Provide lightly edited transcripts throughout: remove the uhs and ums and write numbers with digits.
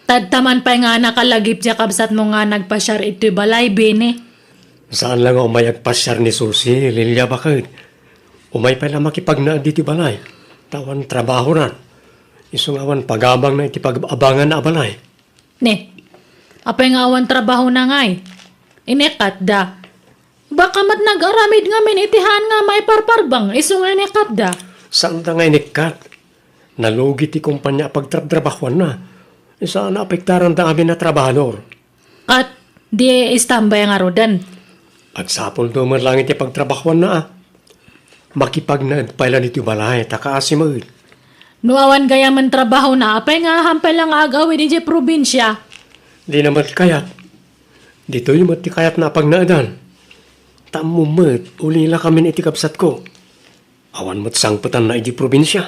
Tadtaman pa nga nakalagip siya kabsat mo nga nagpasyar ito'y balay, bini. Saan lang umay agpasyar ni Susi, Lilia bakit? Umay pa lang makipagnaan dito balay. Tawan trabaho ran. Isungawan pagabang na itipag-abangan na balay. Ne, apay nga awan trabaho na ngay. Inekat da. Baka mat nag-aramid nga min itihan nga may parparbang. Iso nga inekat da. Saan da nga inikat? Nalugi ti kumpanya pagtrabahuan na. Isa na apektaran da amin na trabahador. At di istambay nga rodan. Agsapol do man lang iti pagtrabahuan na. Makipagnaad pala nito balay, takaasimod. Nuawan gaya man trabaho na, apay nga hampay lang agawin di probinsya. Di naman kayat. Dito yung mati kayat na pagnaadan. Tamumot, ulila kami iti kapsat ko. Awan mo't sangputan na iti probinsya.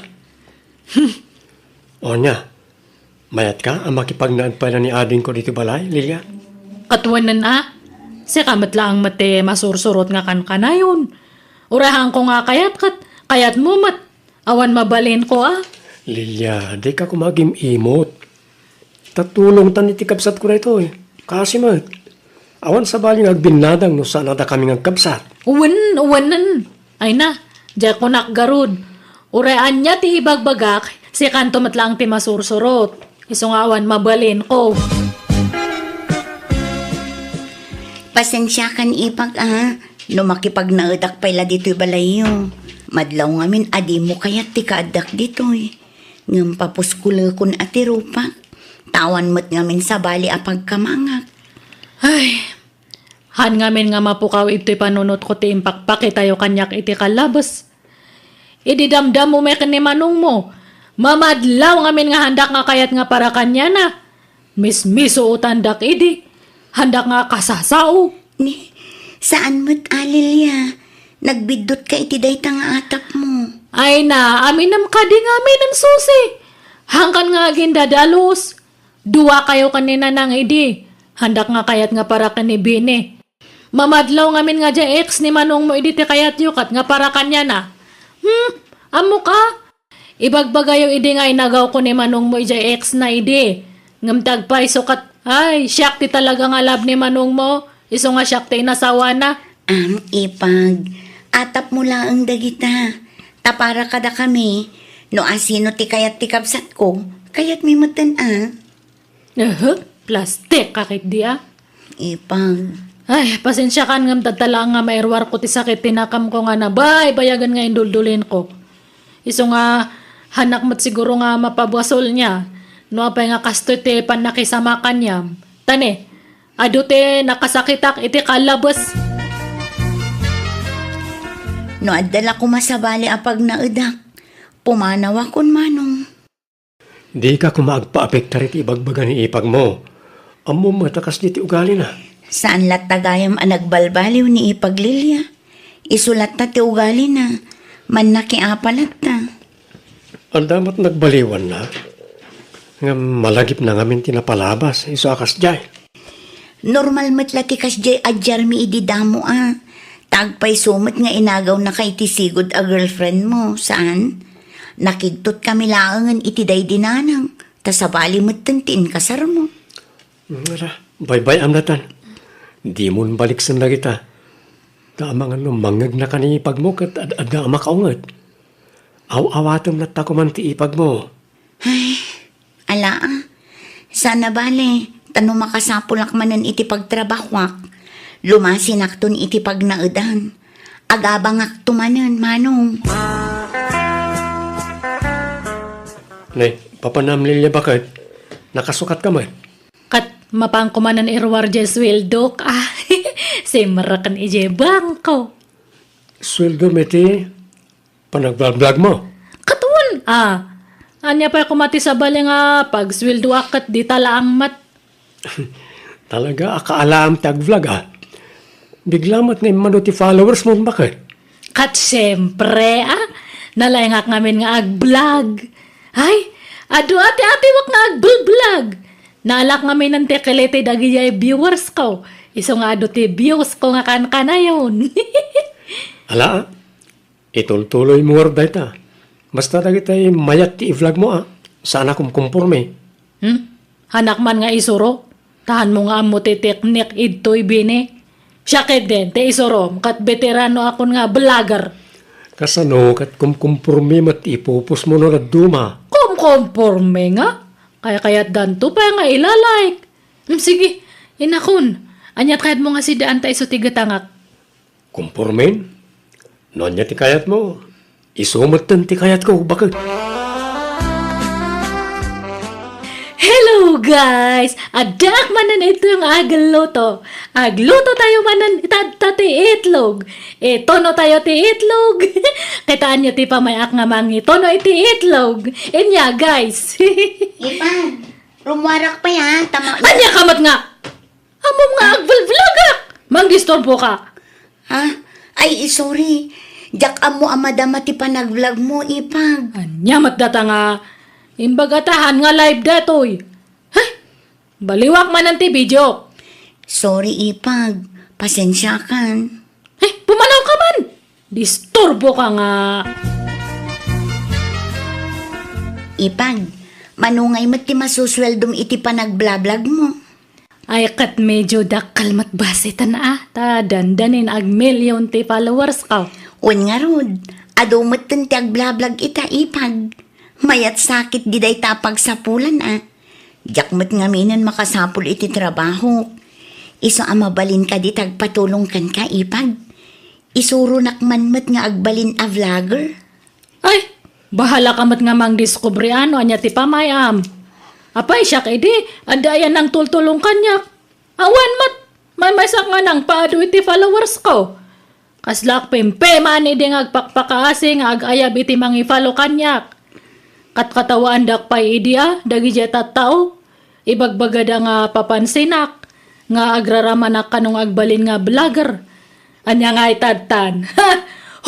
O niya, mayat ka ang makipagnaad pala ni ading ko dito balay, Lilia? Katuwanan si kamat lang mati masursurot nga kan kanayon. Urahan ko nga kayat mo mat. Awan mabalin ko Lilia, di ka kumagim imot. Tatulong tan iti kapsat ko na ito eh. Kasi mat, awan sa baling agbinadang no saan nada kami ngagkapsat. Uwanan. Ay na, diya ko nakgarud. Uraan niya ti ibagbagak, si kanto matlang ti masursurot. Isungawan mabalin ko. Pasensya kan ipag no makipagnaudak pala dito'y balayo. Madlaw ngamin adi mo kaya't ti kaadak dito'y. Ngam papuskula kun ati rupa. Tawan mo't ngamin sa bali apag kamangak. Ay, han ngamin nga mapukaw ito'y panunot ko ti impakpaki tayo kanyak iti kalabas. Ididamdam mo mekan ni manong mo. Mamadlaw ngamin nga handak nga kayat nga para kanya na. Mismiso utandak idi. Handak nga kasasao. Ni, saan mo't Lilia? Nagbidot ka iti dayta nga atap mo. Ay na, amin nam kadi nga amin ang susi. Hangkan nga gindadalos. Dua kayo kanina nang idi. Handak nga kayat nga para kanibini. Mamadlaw ngamin nga dya ex ni manong mo idi ti kayat yukat nga para kanya na. Amo ka? Ibagbagay yung idi nga inagaw ko ni manong mo dya ex na idi. Ngamtag pa isukat. Ay, siyak ti talaga nga lab ni manong mo. Iso nga siyak ti inasawa na. Ipag, atap mo lang ang dagita. Tapara kada kami. No asino ti kayat ti kapsat ko, kayat may matan Plastic kakit di Ipag. Ay, pasensya kan ngam tatala nga mairwar ko ti sakit tinakam ko nga na bayagan nga induldulin ko. Iso nga hanak mat siguro nga mapabwasol niya. No apay nga kasto ti panakisama kanyam. Tane, adu ti nakasakitak iti kalabas. No adala ko masabali apag naudak. Pumanaw akon manong. Di ka kumagpa-apektar iti ibagbaga ni ipag mo. Amo matakas di ti ugali na. Saan lat tagayam ang nagbalbaliw ni ipag Lilia? Isulat ta ti ugali na. Man nakiapalat ta. Ang damat nagbaliwan na. Nga malagip na ngamin tinapalabas. Iso akas jay. Normal matlatikas jay adjar mi ididamo Tagpay sumot nga inagaw na kay tisigod a girlfriend mo. Saan? Nakigtot kami laangan iti day dinanang. Tasabali mo't tantin kasar mo. Bye-bye amnatan. Di mo balik sa kita. Tamang mangag na kanipag mo kat adda makaungat. Aw-awatom na takuman ti ipag mo. Ay, ala sana bale, tano makasapulak manan iti pagtrabahwak. Lumasinakton iti pagnaudan. Agabangak tumanan, manong. Nay, papanam Lilia bakit? Nakasukat ka man? Kat mapangkumanan irwar jay swildok. Simarakan ije bangko. Sweldo meti, panagblog mo. Katuan anya pa kumati sa bali nga pag swildo akat di tala ang mat. Talaga, akaalam tag-vlog Biglamat nga manuti followers mo bakit? Kat siyempre nalayangak ngamin nga ag-vlog. Ay, adu ati wak nga ag-vlog. Nalak ngamin ng tekelete dagi jay viewers ko. Iso nga adu ti views ko nga kan yun. Ala, itultuloy mo nga rin ta. Basta dagi tayo mayat ti i-vlog mo Sana kung kumpurme. Hanak man nga isuro. Tahan mo nga mo ti teknik idtoy bini. Siyakit din, ti isuro. Kat veterano akon nga vlogger. Kasano kat kumkumpurmi mat ipupus mo na duma. Kumkonforme nga. Kaya danto pa nga ilalike. Sige, inakon. Anyat kahit mo nga si daan tayo sa tigatangak. Kumpurmin? Nonya ti kayat mo. Isumot tan ti kayat ko. Bakit? Hello guys! Adak manan ito yung agluto. Agluto tayo manan ti itlog. Tono tayo ti itlog. Kitaan nyo ti pamayak nga mangi. Tono iti itlog. Inya guys. Ipag, rumwarak pa yan. Tama. Anya kamat nga. Amom nga agvlogak. Mang disturbo ka. Ha? Ay, sorry. Jak amo amadama ti panag-vlog mo, Ipag. Anya matdata nga. Imbagatahan nga live datoy. Hay! Baliwak man ti video. Sorry, Ipag. Pasensya kan. Hey, pumanaw ka man. Disturbo ka nga. Ipag, manungay mat ti masusweldom iti panag-vlog mo. Ay kat medyo dakal matbasitan ta dandanin ag milyon ti followers ka. Un nga rod, adumat ti ag-vlog ita, Ipag. Mayat sakit di day tapag sa pulan Jakmat nga minan makasapul iti trabaho. Iso amabalin ka di tagpatulong kan ka, Ipag. Isuro nakmanmat nga agbalin a vlogger. Ay, bahala ka mat nga mang diskubre ano anya ti pamayam. Apay siya kay di, adayan ng tultulong kanyak. Awan mat, may masak nga nang paado iti followers ko. Kaslak pempe man iti nga agpakpakaasing agayab iti mangi follow kanyak. Katkatawaan dak pay idia, dagi jetat tao. Ibagbagada nga papansinak, nga agraramanak kanong agbalin nga vlogger. Anya nga itadtan.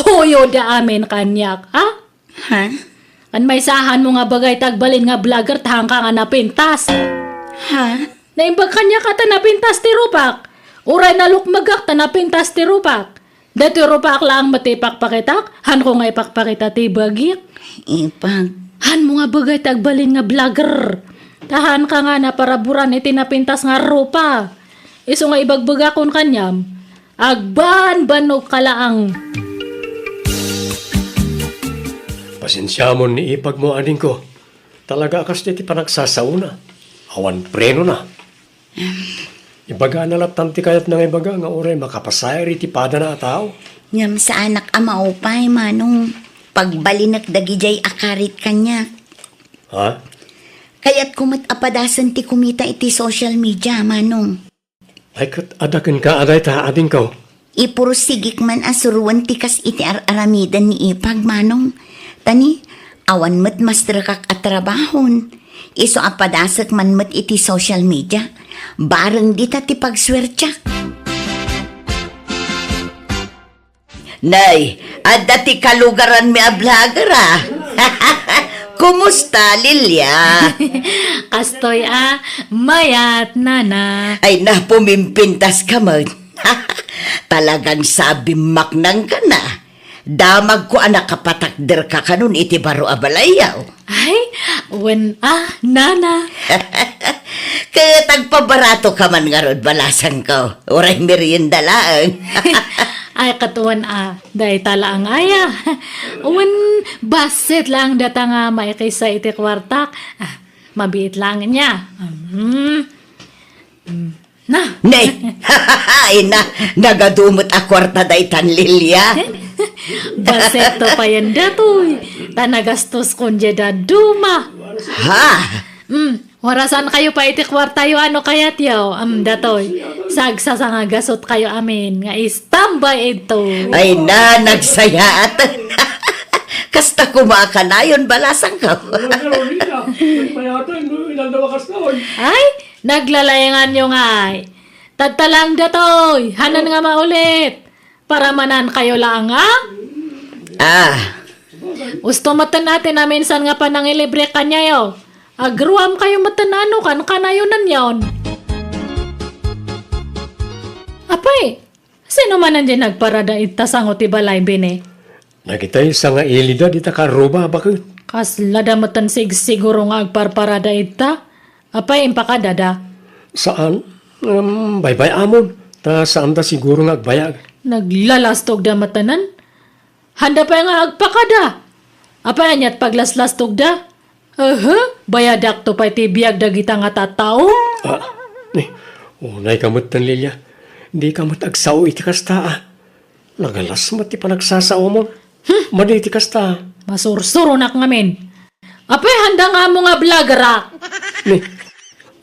Huyo da amin kanyak, ha? Ha? An may sahan mo nga bagay tagbalin nga vlogger tahang ka nga napintas. Ha? Naimbag kanya ka ta napintas ti rupak. Uray na lukmagak ta napintas ti rupak. Dati rupak lang matipak pakitak, han ko nga ipakpakita ti bagik. Ipag, Han mo nga bagay tagbalin nga vlogger. Tahan ka nga na paraburan iti napintas nga rupa. Iso nga ibagbagakon kanyam. Agban banog kalaang. Pasensya mo ni ipag mo aning ko. Talaga akas ti panagsasauna. Awan preno na. Ibaga na laptan ti kayat ng ibaga nga oray makapasayar iti pada na tao. ngam sa anak amaupay, manong. Pagbalinak dagijay akarit kanya. Ha? Kaya't kumat apadasan ti kumita iti social media, manong. Ay kat adakin ka aday ta ading ko. Ipurusigik man asuruan ti kas iti aramidan ni Ipag, manong. Tani, awan mat mas drakak at trabahon. Iso apadasak man mat iti social media. Bareng dita ti pagswertyak. Nay, adda ti kalugaran mi a vlogger Kumusta, Lilia? Kastoy mayat nana. Ay na, pumimpintas ka man. Talagang sabi maknang ka na. Damag ko anak kapatakder ka kanun iti baro abalayaw. Ay, when nana. Kaya tagpabarato ka man nga rod, balasan ko. Oray merienda lang. Ay katuan dahi tala ang aya. Uwan basit lang data nga maikisa iti kwartak. Mabiit lang niya. Na. Nay, ay na, nagadumot a kwarta daytan, Lilia. Basit to pa yan datoy. Tanagastos kon jeda duma. Ha? Warasan kayo pa iti kwartayo ano kayat yaw. Datoy. Sagsasa nga gasot kayo amin. Nga istambay ito. Ay na, nagsayat. Kasta kumaka na yun, balasang ka. Ay, naglalayangan nyo nga ay. Tadtalang datoy. Hanan nga maulit. Para manan kayo lang Gusto matan natin na minsan nga panangilibre kanya yaw. Agruam kayo matanano kan kanayonan yon. Apay, sino man nandiyan nagparada itasangot ti balay bine? Nakitay sa nga ilida di ta karuba bakit? Kas lada matan siguro nga agparparada ita. Apay impaka dada. Saan? Baybay amon. Ta saan ta siguro nga agbayag. Naglalastog da matanan. Handa pa nga agpakada. Apay anyat paglaslastog da. Bayadak to pa iti biyag dagita nga tatao. Unay kamot tan Lilia. Di kamot agsaw iti kasta. Nagalas mo ti panagsasaw mo. Madi iti kasta. Masursuro nak ngamin. Apay handa nga mo nga blagara.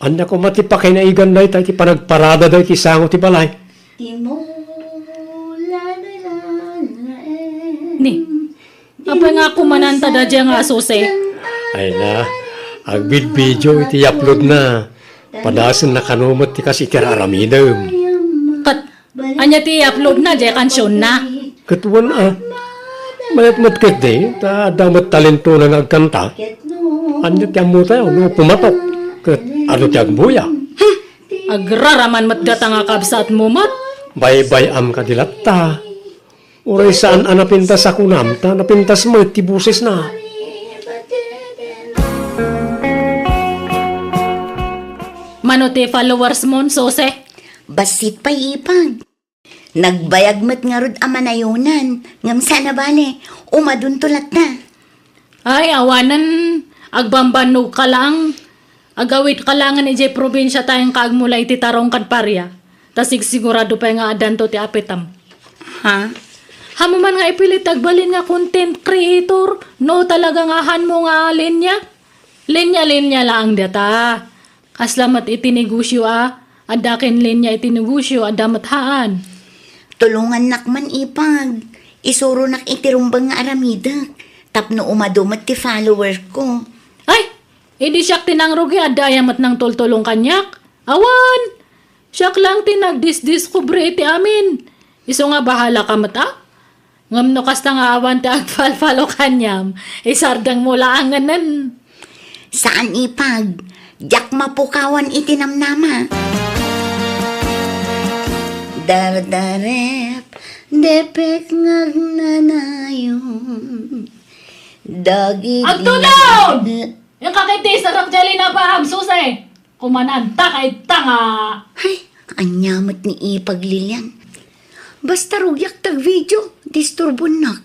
Anda ko matipakay na igan na iti panagparada daw iti sango ti balay. Ni. Apay nga kumananta da dya nga asuse. Ay na, agbid video iti upload na. Padasan na kanumot ti kasi tiraramidam. Kat, anya ti upload na dya kansyon na. Katuan mayat kat de, ta damat talento na nagkanta. Anya ti amu tayo, no pumatok. Kat ano ti agbuya. Agraraman matgata nga kabsat mo mat. Baybay am kadilat ta. Uray saan napintas ako namta, napintas mo ti buses na. Mano ti followers mon, sose? Basit pa ipag. Nagbayag mat nga rod amanayunan. Ngam sana bale, umadun tulat na. Ay, awanan, agbambanog ka lang. Agawit ka lang ni Jay probinsya tayong kaagmula iti tarong kadparya. Tasig sigurado pa nga adanto ti apitam. Ha? Hamuman nga ipilit agbalin nga content creator. No talaga nga han mo nga linya. Linya lang data. Kaslamat itinegosyo Adakin linya itinegosyo adamat haan. Tulungan nakman ipag. Isuro nak itirumbang nga aramidak. Tapno umadumat ti follower ko. Ay! Idi siyak tinangrugi adayamat ng tultulong kanyak. Awan! Siyak lang tinagdisdiskubre iti amin. Iso nga bahala ka mata? Ngam no kasta nga awan ti agfalfalo kanyam. Isardang mula anganan. Saan ipag? Diyak mapukawan itinamnama. Dardarep, depek ngagnanayon. Dagit Agtulog! Yung kakiti sa rakjali na pa agsusay. Kumananta kay tanga. Ay, anyamat ni ipag Lilian. Basta rugyak tag video, disturbon nak.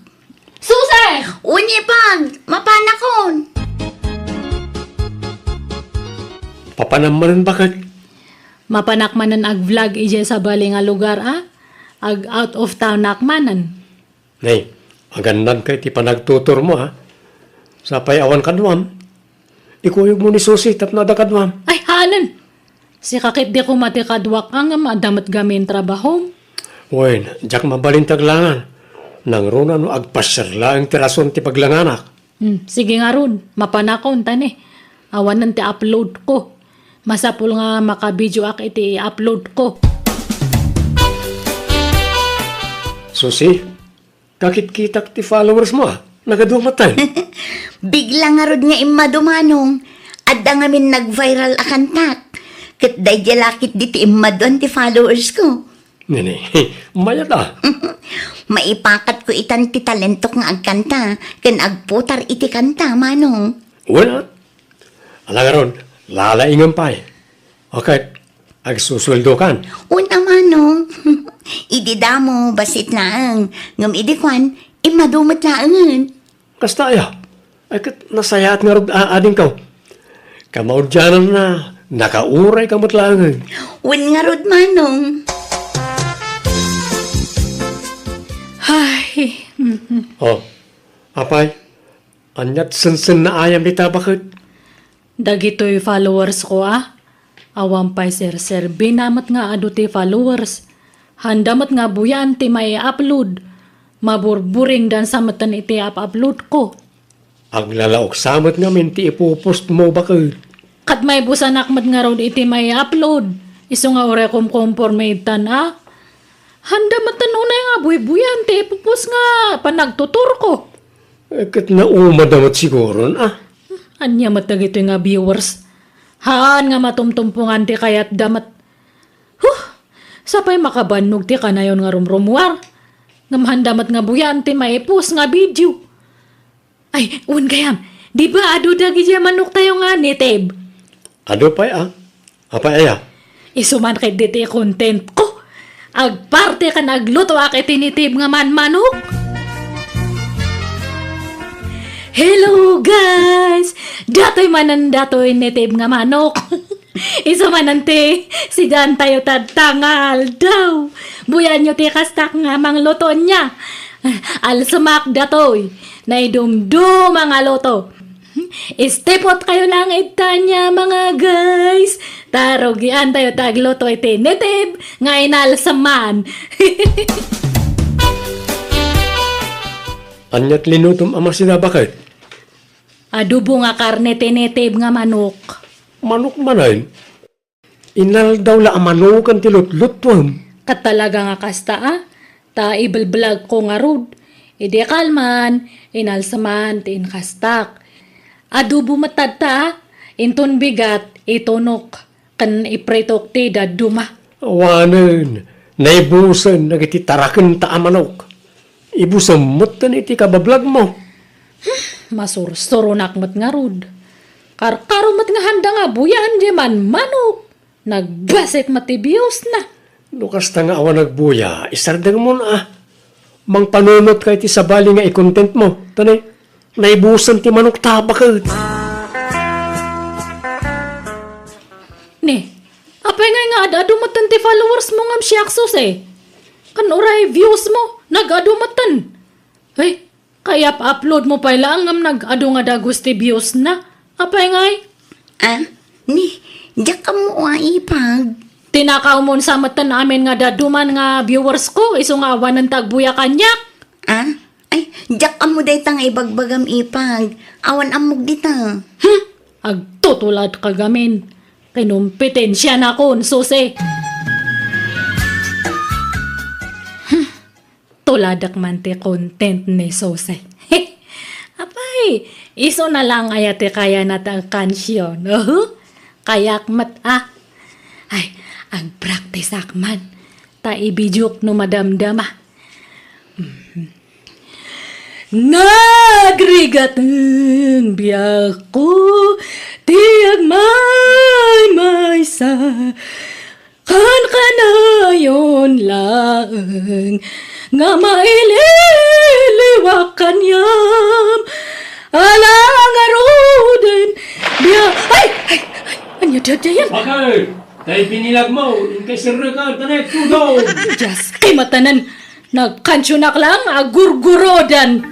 Susay! Unyipag, mapanakon. Papanamanan bakit? Mapanakmanan ag-vlog ije sa bali nga lugar Ag out of town nakmanan. Nay, agandan kay ti panagtutor mo Sapay awan kadwam. Ikuyog mo ni Susi tapno da kadwam. Ay, hanan! Si kakit di ko matikadwak ang madamat gamin trabaho. Wen, jak mabalintag langan. Nang runa no agpasarla ang tirason ti paglanganak. Sige nga ron, mapanakon tani. Awanan ti upload ko. Masapul nga makabidyo ak iti upload ko. Susi, kakit kitak ti followers mo Nagadumatan. Bigla nga rod nga imadumanong. Adda nga min nag-viral akantak. Kat day jalakit di ti imadon ti followers ko. Nene, mayat Maipakat ko itan ti talentok nga agkanta. Ken agputar iti kanta, manong. Wala. Alagaron, lalaingan pa Okay, agsusuldo kan. Una manong. Idida mo, basit laang. Ngam idikwan, imadumat laangan. Kastaya. Ay kat nasayaat nga rod ading kaw. Kamaudyanan na, nakauray kamot langan. Wen nga rod manong. Ay, Apay, anyat sensen na ayam di tabakit. dagitoy followers ko Awang pay sir binamat nga adu ti followers. Handamat nga buyan ti may upload. Maburburing dan samatan iti upload ko. Ang lalaok samot nga min ti ipupost mo bakit. Kat may busan akmat nga rod iti may upload. Iso nga ore kumkonformatan Handamat tanunay nga buyan ti ipupos nga panagtutur ko. Kat naumadamat siguro Anya matagito nga viewers. Haan nga matumtumpungan ti kayat damat. Sapay makabanog ti kanayon nga rumrumuar. Ngam damat nga buyan ti maipos nga video. Ay, un kayam, di ba adu dagi dya manok tayo nga ni Teb? Ado pa Apa aya? Isuman kay diti content ko. Agparte ka nagluto ak itinitib nga manok. Hello guys! Datoy manan datoy nitib nga manok. Isumanante, sigan tayo tatangal daw. Buyan nyo ti kastak nga mangluto niya. Alsamak datoy, naidumdum mga loto. Istepot kayo lang itanya mga guys. Tarugian tayo tagluto iti nitib nga inalsaman. Anyat linutom ama sila bakit? Adobo nga karne tinitib nga manok. Manok manay. Inal daw la amanukan ti lutlutwam. Kat talaga nga kasta ta ibalblag ko nga rod. Idi kalman, inalsaman, ti inkastak. Adobo matata, inton bigat, itunok, kan ipretok ti daduma. Awanan, naibusan nagiti taraken ta amanok. Ibusamot na iti kabablag mo. Masursurunak mat nga rod. Karkaro mat nga handa nga buyan di man manok. Nagbasit matibiyos na. Lukas ta nga awan nagbuya, isardang mo na Mang panunot kay ti sabali nga i-content mo. Tanay, naibusan ti manok tabakad. Ne, apay nga adumatan ti followers mo ngam siyaksos Kan oray views mo, nag-adumatan. Hey, kaya pa-upload mo pa lang ngam nag-adu nga dagos ti views na. Apay ngay? Diyak ka mo ipag. Tinakaw mo sa matan namin nga daduman nga viewers ko, iso nga awan ng tagbuya kanyak. Ay, diyak ka mo day tang ibagbagam ipag. Awan amog dita. Agtutulad ka gamin. Kinumpitensya na kon, susi. Tuladak man ti content ni Sose. Apay, iso na lang ayate kaya natang kansyon. Kayak mat Ay, ang practice akman. Ta ibidyok no madamdama. Nagrigateng biyak ko, tiyag may sa kan kanayon laeng nga maililiwak kanyam alang aruden biya ay anya dadayan Bakit? Dahil pinilag mo, kay Sir Ricardo na tudong. just kay matanan nagkansyonak lang agurgurodan.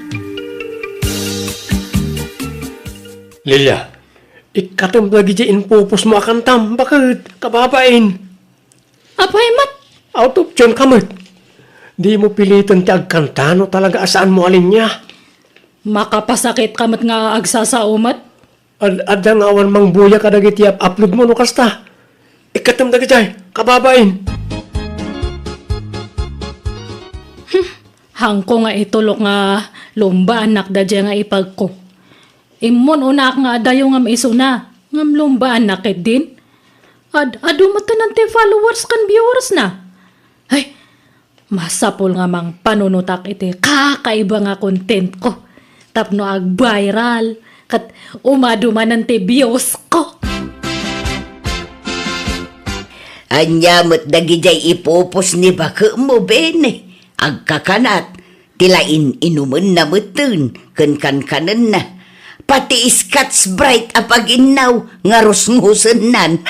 Lilia, ikatam lagi dyan pupus mo akantam. Bakit? Kababain. Apay mat Out of tune kamot. Di mo pilitan ti agkantano talaga asaan mo alin niya. makapasakit kamat nga agsasaumat. Adda nga awan mang buya ka dagiti upload mo no kasta. Ikatam dagi jay, kababain. Hangko nga itulok nga lumba anak da dya nga ipag ko. Imon unak nga adayo ngam iso na. Ngam lumba anak din. Adumatan ng ti followers kan viewers na. Ay, masapol nga mang panunutak iti kakaiba nga content ko. Tapno ag-viral. Kat umaduman ng ti views ko. Anyamot dagijay ipupos ni baka mo bene. Agkakanat, tilain inuman na mutun, kan na. Pati iskats bright apag inaw, nga rusngusan nan.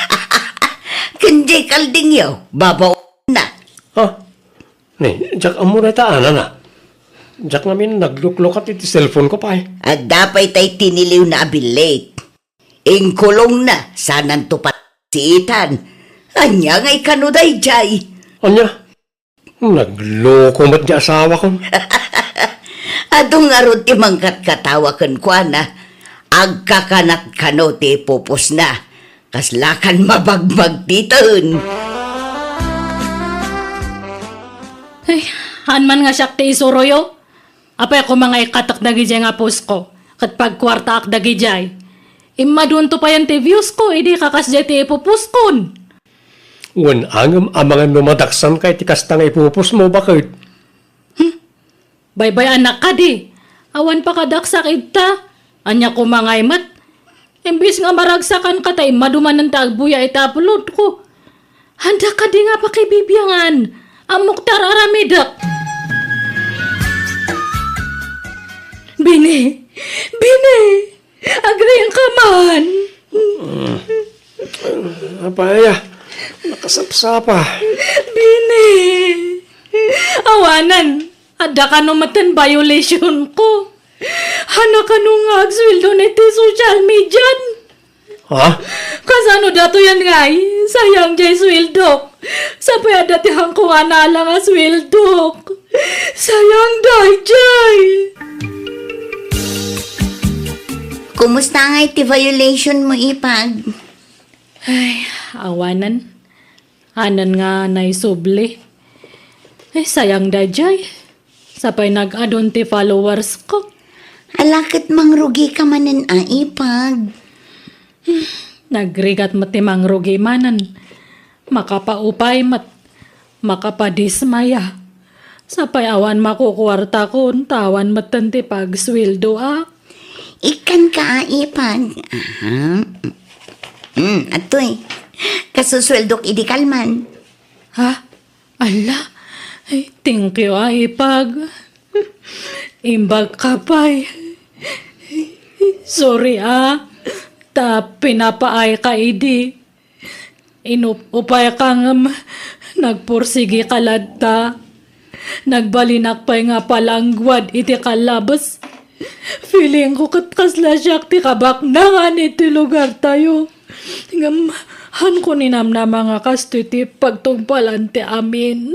Kanjay kalding yaw, babaw na. Ha? Ni, jak amo na taan na. Jak namin nagluklukat iti cellphone ko pa At dapay tay tiniliw na abilate. Ingkulong na, sanan tupat si Itan. Anya nga'y kanuday jay. Anya? Nagloko mat di asawa ko. Adong nga ron ti mangkat katawa kan kwa na. Agkakanat kano ti pupos na. Kaslakan mabagbag titon. Ay, hanman nga siyak ti isuroyo. Apay ko mga ikatak dagijay nga post ko. Kat pagkwarta ak dagijay. Imadun to pa yan ti views ko, hindi kakasjay ti ipopost kon. Wan angam amangan numadaksan kay tikas nga ipupus mo bakit? Baybay anak ka di. Awan pa kadaksak ita. Anya ko mangay mat. Imbis nga maragsakan ka tay, maduman ng tagbuya itapulot ko. Handa ka di nga pakibibyangan. Amok tararamidak. Bini! Bini! Agreean ka man! Apaya, nakasapsapa. Bini! Awanan! Ada ka numatan violation ko. Hana ka nung agswildo na iti social media. Ha? Kasano dato yan ngay? Sayang jay swildok. Sapay dati hang kuha na lang ang swildok. Sayang day jay. Kumusta nga iti violation mo, Ipag? Ay, awanan. Anan nga naisubli. Ay, sayang day jay. Sapay nag-adon ti followers ko. Alakit mangrugi ka manin, Ipag. Nagrigat matimang rugi manan. Makapaupay makapadismaya. Sapay awan makukuwarta ko, tawan matanti pag sweldo Ikan ka, Ipag. Aha. Atoy. Kasusweldok idikalman. Ha? Ala? Ay, thank you Ipag. Imbag ka pa'y. Sorry Ta pinapaay ka idi. Inupay kang nagpursigi kaladta. Nagbalinak pa'y nga palangwad iti kalabas. Feeling ko katkasla siyak ti kabaknangan iti lugar tayo. Han ko ninamna mga kasto iti pagtungpalan ti amin.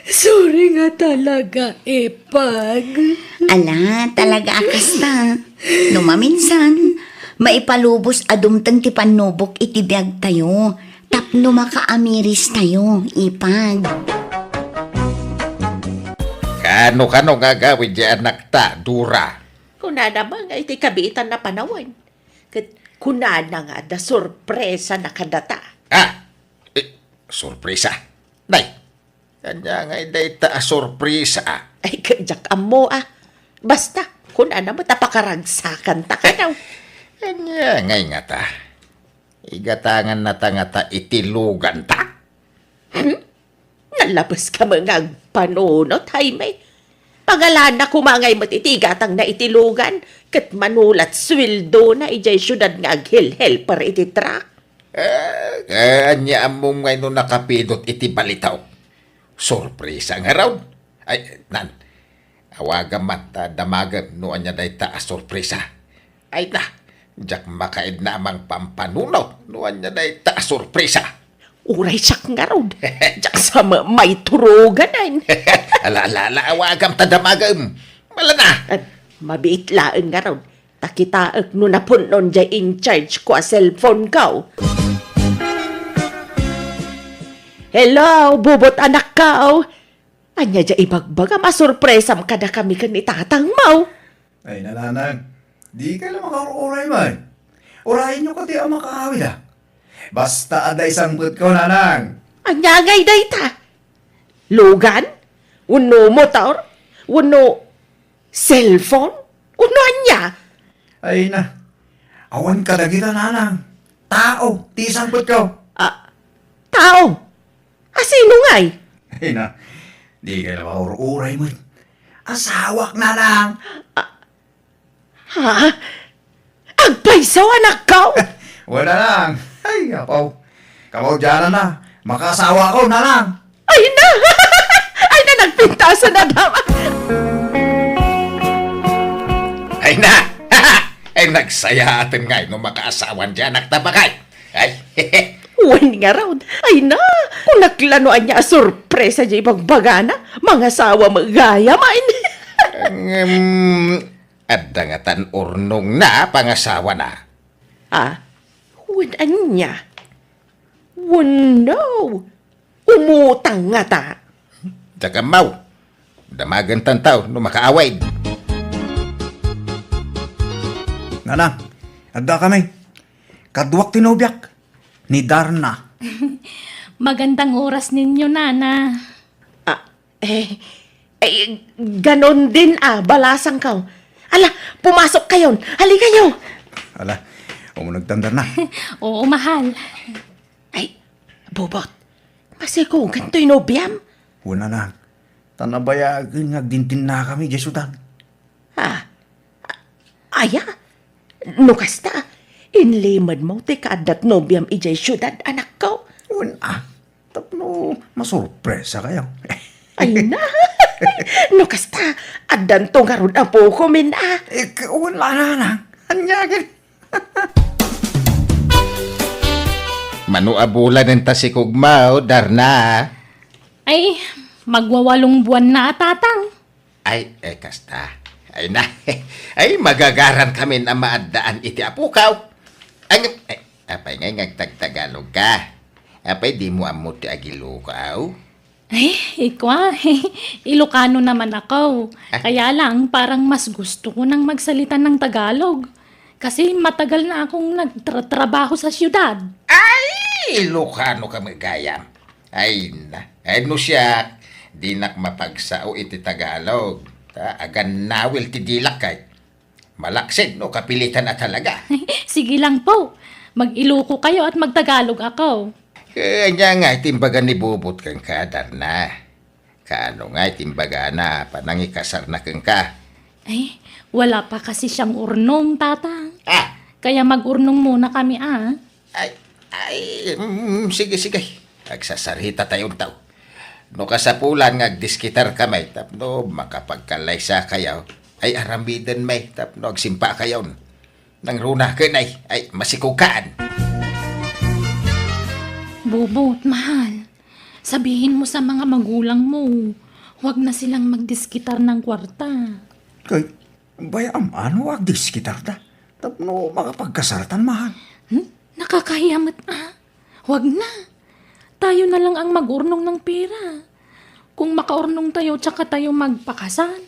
Sorry nga talaga, Ipag. Ala, talaga akas ta. Numaminsan, maipalubos adumtang ti panubok iti biyag tayo. Tapno makaamiris tayo, Ipag. Kano nga gawin di anak ta, Dura? Kunana mga iti kabitan na panawan. Kunana nga da sorpresa na kadata. Sorpresa. Nay, kanya nga iday ta sorpresa. Ay, kajak amo Basta, kunana mo tapakaragsakan ta ka daw. Kanya nga ta. Igatangan na ta nga ta itilugan ta. Nalabas ka mga panunot, Jaime. Pangalan na kumangay matitigatang na itilugan, kat manulat swildo na ijay syudad nga aghil-hel para iti truck. Kanya among ngayon nakapidot iti balitaw. Sorpresa nga raw. Ay, nan. Awaga mata damagan no anya day ta sorpresa. Ay na. Jak makaid namang pampanunot no anya day ta sorpresa. Uray siyak nga raw. Jak sa may turuganan. Ala, awagam ta damagam. Wala na. Mabiitlaan nga raw. Takitaag no napunon jay in charge ko a cellphone ka. Hello, bubot anak ka. Anya dya ibagbaga, masurpresam ka na kami kanitatang mau. Ay, nananang, di ka lang makaruray man. Urahin nyo ka di ang makaawid Basta ada isang put ko, nanang. Anya ngay dayta. Lugan? Uno motor? Uno cellphone? Uno anya? Ay na, awan ka na kita, nanang. Tao, di isang put ko. Tao? Sino ngay? Ay na, di ka lang makaruray man. Asawak na lang. Ha? Agpaisaw anak ka? Wala lang. Ay, apaw. Kapaw dyan na. Makasawa ko na lang. Ay na! Ay na, nagpintasan na naman. Ay na. Ay nagsaya atin nga no makaasawan dyan nagtabakay. Ay, Uwan nga raw. Ay na! Kung naklanoan niya sorpresa dyan ibagbagana, mga sawa magaya main. adda nga tan urnong na pangasawa na. Uwan niya. No! Umutang nga ta. Tsaka mau, damagan tantaw no makaaway. Nanang, ada kami. Kadwak tinubyak. Ni Darna. Magandang oras ninyo, Nana. Ganon din balasang ka. Ala, pumasok kayon. Hali kayo. Ala, O mo nagtandar na. Oo, mahal. Ay, bobot. Masiko, ganito'y nobyam. Una na. Tanabayagin nga dintin na kami, Jesudan. Ha? Aya? Nukasta, inlimad mo ti kaadat nobyam ijay syudad, anak ko. Una. Tapno, masurpresa kayo. Ay na. Nukasta, adan to nga ron apo ko min ah. Wala na. Anyagin. Manuabulan ng tasikugmao, Darna. Ay, magwawalong buwan na, tatang. Ay, kasta. Ay na. Ay, magagaran kami na maadaan iti apukaw. Apay ngay ngagtagtagalog ka. Apay di mo amot ti agilukaw. Ay, ikwa. Ilocano naman ako. Kaya lang, parang mas gusto ko nang magsalita ng Tagalog. Kasi matagal na akong nagtrabaho sa syudad. Ay, Ilocano ka magayam. Ay na. Ay no siya. Di nak mapagsao iti Tagalog. Agan nawil ti dilak kay. Malaksid no kapilitan na talaga. Sige lang po. Mag-Iloco kayo at magtagalog ako. Kanya nga itimbaga ni Bubot kang kadar na. Kaano nga itimbaga na panangikasar na kang ka. Ay, wala pa kasi siyang urnong, tatang. Ah! Kaya mag-urnong muna kami, ah. Sige. Agsasarita tayong tao. No kasapulan nga agdiskitar kamay, tapno makapagkalaysa kayaw, ay aramidan may, tapno agsimpa kayaw. Nang runa ka ay masikukaan. Bubot, mahal. Sabihin mo sa mga magulang mo, huwag na silang magdiskitar ng kwarta. Kay, bayam, ano wag diskitar ta? Tapno, makapagkasaratan, mahal. Nakakahiyamat, ah. Huwag na. Tayo na lang ang mag-urnong ng pera. Kung makaurnong tayo, tsaka tayo magpakasal.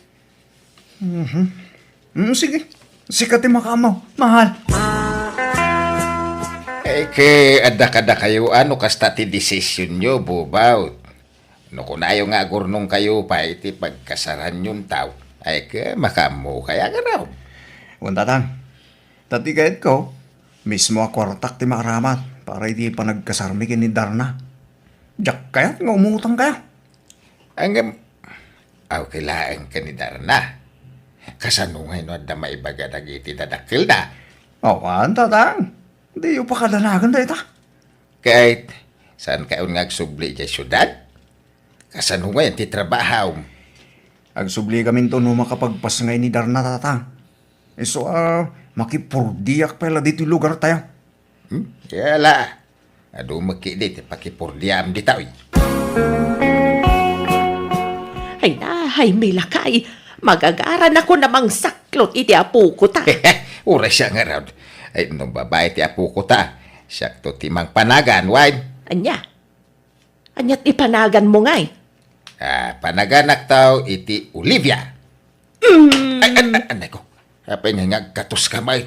Sige. Sikatin makamaw, mahal. Ada kayo, ano kasta ti desisyon nyo, bubaw. No kung ayaw nga gurnong kayo pa, iti pagkasaran yung tao, ay makamo kaya nga raw. Untatang, tati kahit ko, mismo ako kwartak ti makaramat para hindi pa nagkasarmi ni Darna. Diyak kaya, nga umutang kaya. Ang kailangan ka ni Darna. Kasanungay no adda maibaga dagiti dadakil na. Tatang. Di yung pakadanagan da ita. Kahit saan kayo nga agsubli dyan syudad? Kasanungay ti trabahaw. Agsubli kami to no makapagpas ngay ni Darna, tatang. Makipurdiyak pala dito yung lugar tayo. Yala. Ado makidit, pakipurdiam di tao. Ay na, ay may lakay. Magagaran ako namang saklot iti apo ko ta. Ura siya nga raw. Ay, nung babae ti apo ko ta. Siya to timang panagan, wine. Anya? Anya't ipanagan mo ngay. Panaganak tao iti Olivia. Ay, anay ko. Apay nga katos kamay.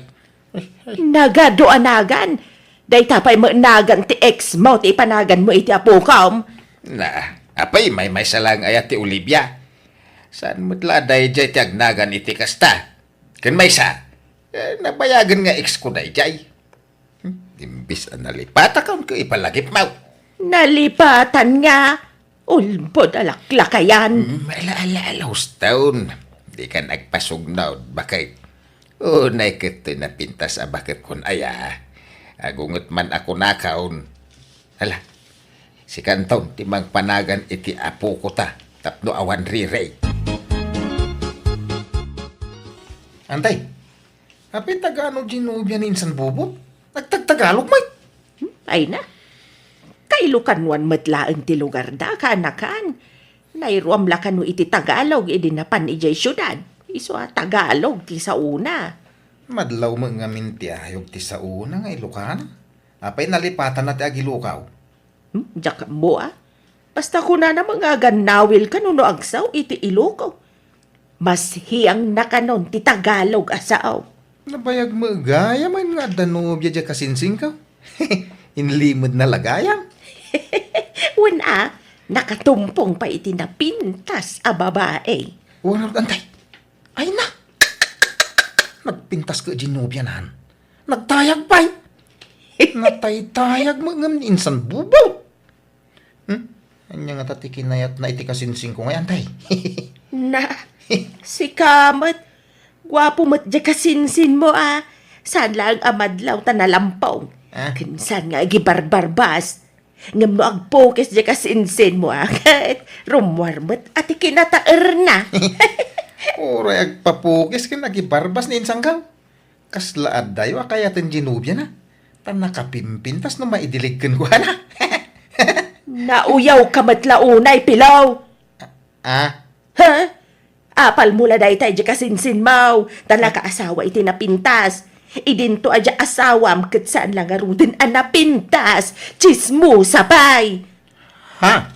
Nagadoanagan. Day tapay mo nagan ti ex mo ti ipanagan mo iti apo kam. Apay may salang ayat ti Olivia. Saan mo't day jay ti agnagan iti kasta? Kan may sa, nabayagan nga ex ko day jay. Imbis na nalipata kaun ko ipalagip mau. Nalipatan nga. Ulbod alaklakayan. Alaus taon. Di ka nagpasugnaw. Bakit? Unay kito na pintas bakit kun aya. Agungot man ako nakaon. Hala, si kantaon timang panagan iti apo ko ta. Tapno awan rirey. Antay, apin Tagalog ginubya ni Insan Bubot? Nagtagtagalog may? Ay na. Kailukanwan matlaan ti lugar da kanakan. Nairuam lakan no iti Tagalog idinapan ijay syudad. Iso Tagalog ti sa una. Madlaw mo nga mintiayog ti sa una nga Ilocano. Apay nalipatan na ti agilukaw. Diyak mo Basta ko na mga ganawil kanuno agsaw iti Iloco. Mas hiyang nakanon ti Tagalog asaaw. Nabayag mo gaya man nga danubya dya kasinsing ka. Inlimod na lagayam. Wala, nakatumpong pa iti na pintas a babae. Wala, antay. Ay na! Nagpintas ka ginubya nahan. nagtayag pa. Nataytayag mo ngam ni insan bubaw. Anya nga tatikin na yat na iti kasinsing ko ngayon, tay. Na, si Kamat. Gwapo mo't di kasinsin mo Saan lang amadlaw ta nalampaw. Kinsan nga gibarbarbas. Ngam no agpokes di kasinsin mo Kahit rumwar mo't ati kinataer na. Oray agpapukis ka nagibarbas ni insang gaw. Kaslaad dayo kaya ten ginubya na. Tan nakapimpintas no maidiligkan ko na. Nauyaw ka matlaunay, pilaw. Ah, Ha? Apal mula day tayo di kasinsin mo. Tala ka asawa iti napintas. Idinto adya asawam kat saan lang arudin napintas. Chismo sabay. ha?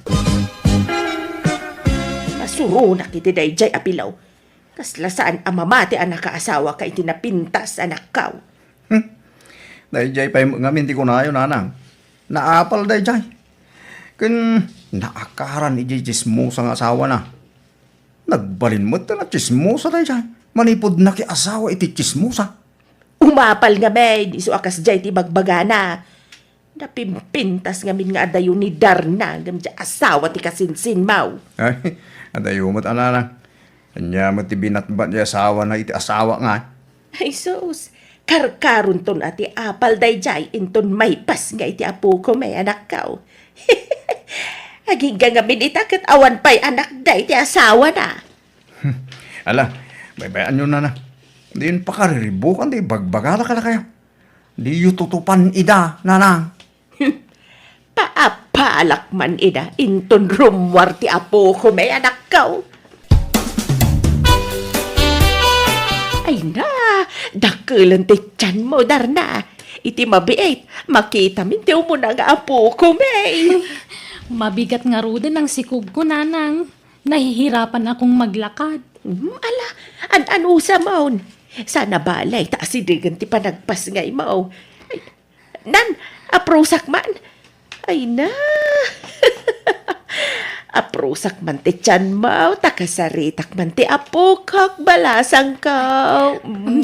Masurunak iti day jay apilaw. Kasla saan amamati ang nakaasawa ka iti napintas anak kaw. Dahil jay pa yung ngamin di ko na yun, nanang. Naapal dahil jay. Kun naakaran iti chismosa nga asawa na. Nagbalin mo na chismosa dahil jay. Manipod na ki asawa iti chismosa. Umapal nga may, di so akas jay ti bagbagana. Napimpintas nga min nga adayo ni Darna, ngam di asawa ti kasinsin mau. Ay, adayo mo't anana. Kanya mo ti binatbat di asawa na iti asawa nga. Ay sus, karkaron ton ati apal day jay, inton may pas nga iti apo ko may anak kaw. Aging nga min itakat awan pa'y anak day ti asawa na. Ala, baybayan nyo na. Diin pa kariribukan, di bagbagala ka na kayo. Di yu tutupan ida, nanang. Paapalak man ina, inton rumwar ti apo ko may anak kaw. Ay na, dakulan ti tiyan mo, Darna. Iti mabiit, makita min ti umuna nga apo ko may. Mabigat nga rudin ang sikog ko, nanang. Nahihirapan akong maglakad. Ala, an-anusa maun. Sana balay, taasidigan ti panagpas ngay mao. Ay, nan, aprosak man. Ay na. Aprosak man ti tiyan mao, takasaritak man ti apo kak balasang ka.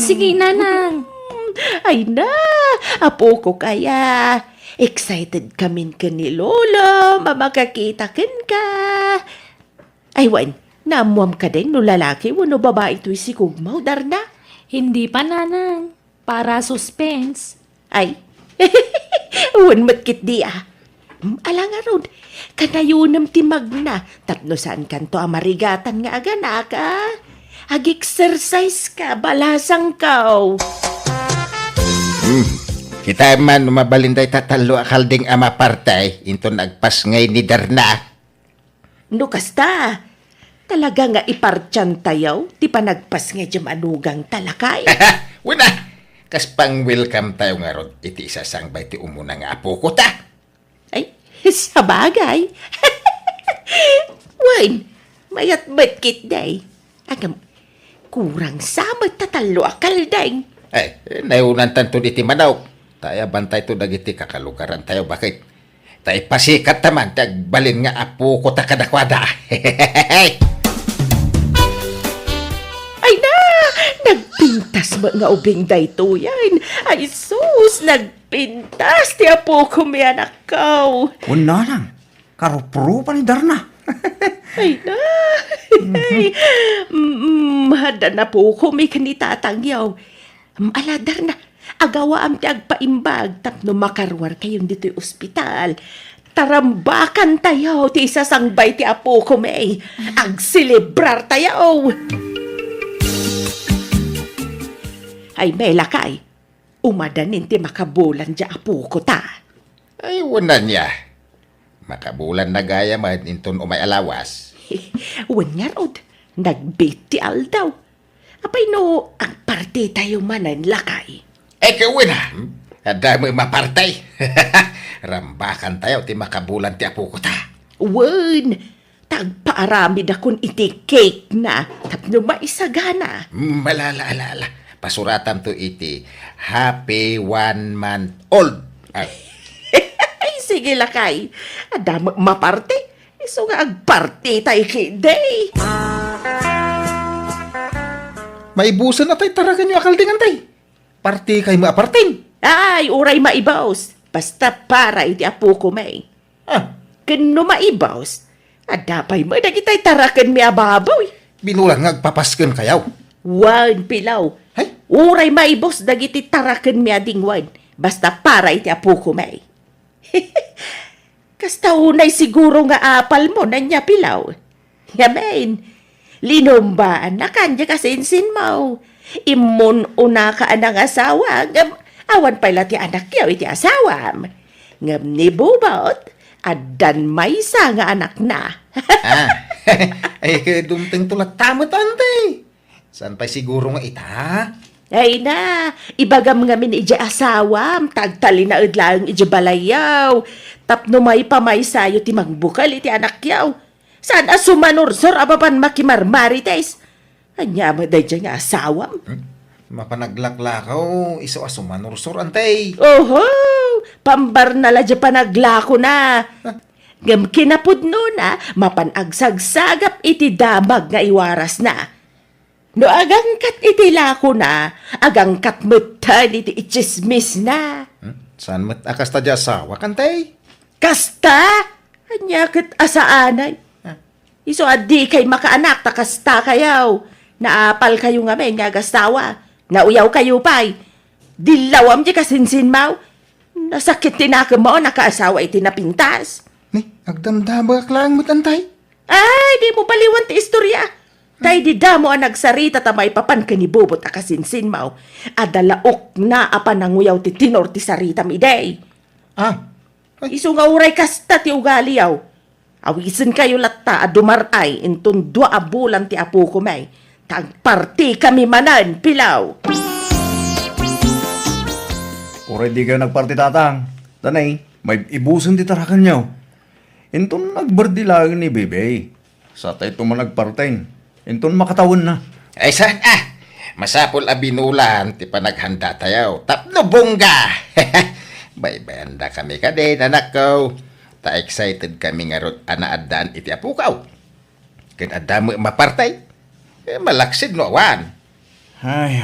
Sige, nanang. Ay na, apo ko kaya. Excited kamin ka ni Lolo, mamakakita ken ka. Ay wan, namuam ka din no lalaki no babae ito'y si Kugmaw, Darna. Hindi pa, nanang. Para suspense. Ay, wan matkit di Ala nga ron, kanayunam ti magna, tapno saan kanto amarigatan nga agana ka. Ag-exercise ka, balasang kaw. Kita man mabalinday tatalo akalding ama partay into nagpas ngay ni Darna. No kasta, talaga nga ipartyan tayaw, ti panagpas nga diyam anugang talakay. Wala, kas pang welcome tayo nga ron, iti isasangbay ti umuna nga apo ko ta. Ay, sa bagay. Wan, mayat batkit day. Agam, kurang samat tatalo akaldeng. Ay, nayunan tanto iti manaw. Tayo bantay to dagiti kakalugaran tayo, bakit? Tayo pasikat naman, tagbalin nga apo ko ta kadakwada. Ay na, nagpintas ba nga ubing dayto yan? Ay sus, nagpintas ti apo ko may anak kaw. Una lang, karupro pa ni Darna. Ay na, hada na po ko may kanitatangyaw. Aladar na, agawa am ti agpaimbag tapno makarwar kayon dito'y ospital. Tarambakan tayo ti isasangbay ti apo ko may. Agsilibrar tayo. Ay may lakay, umadanin ti makabulan di apo ko ta. Ay, wala niya. Makabulan na gaya man inton umay alawas. Wanyar od, nagbit ti aldaw. Apay no, ang parte tayo manan lakay. Eh, kawin ha. Ada mo mapartay. Rambakan tayo ti makabulan ti apo ko ta. Wen, tagpaaramid akong iti cake na tapno maisagana. Malala. Pasuratan to iti happy 1 month old. Ay, Ay, sige lakay. Ada maparte. Iso nga agparte tayo kiday. maibusan na tayo taragan nyo akaldingan tay. party kay mo apartin. Ay, uray maibaws. Basta para iti apo ko may. Ah, Kano maibaws, adapay mo dagitay tarakan mi ababaw. binulang ngagpapasken kayaw. Wan pilaw. Hay, Uray maibos dagiti tarakan mi adingwan. Basta para iti apo ko may. Kasta unay siguro nga apal mo na niya pilaw. Yamen, linumbaan na kanya kasinsin mo. Imun una ka anang asawa, ngam awan pala ti anak yaw iti asawam. Ngam ni bubot, adan may isa nga anak na. ah, ay dumteng tulat tamot ante. San pa siguro nga ita? Ay na, ibagam nga min iji asawam, tagtali na udlang iji balayaw. Tapno may pamay sayo ti magbukal iti anak yaw. Saan asumanorsor abapan makimarmarites? Anya mo day dyan nga asawam? Mapanaglaklakaw, iso asumanursor ante. Oho, pambar na ladya panaglako na. Ngam kinapudno na, mapanagsagagap iti damag nga iwaras na. No agangkat iti lako na, agangkat mutan iti ichismis na. Saan mat akas ta di asawa kantay? Kasta? Anyakit asaanay. Iso adi kay makaanak ta kasta kayaw. Naapal kayo nga may nga gastawa. Nauyaw kayo pa'y. Dilawam di kasinsin mau. Nasakit tinaka mo nakaasawa iti napintas. Ni, agdamdabak lang mo tantay. Ay, di mo baliwan ti istorya. Tay di damo ang nagsarita tamay papan kanibubot akasinsin mau. Adalaok na apan nanguyaw ti tinor ti sarita mi day. Ah, Iso nga uray kasta ti ugali yaw. Awisin kayo latta a dumaray intun 2 bulan ti apo ko may. Tagparti kami manan, pilaw. Oray di kayo nagparti tatang. Tanay, may ibusan di tarakan nyo. Inton nagbardilagan ni Bebe. Sa tayo mo nagpartain. Inton makatawan na. ay saan masapol a binulan ti panaghanda tayaw. Tapno bongga. Baybanda kami kadin anak ko. Ta excited kami nga rot anaaddan iti apukaw. Ken adda mo mapartay. Malaksid no awan. Ay,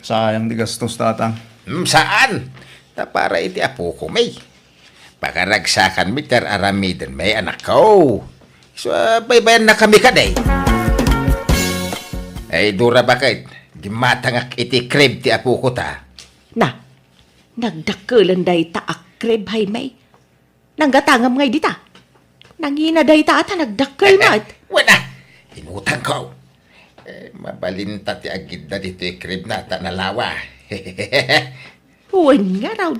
sayang di gastos tatang. Saan? Ta para iti apo ko may. Pakaragsakan mi ter aramiden may anak ko. So, baybayan na kami kaday. Ay, dura bakit? Gimatangak iti krib ti apo ko ta. Na, nagdakulan day ta akrib hay may. Nanggatangam ngay dita. Nangina day ta ata nagdakkel mat. Wala! Inutang ko. Mabalinta ti agid na dito krib na ta nalawa. Huwag nga raw.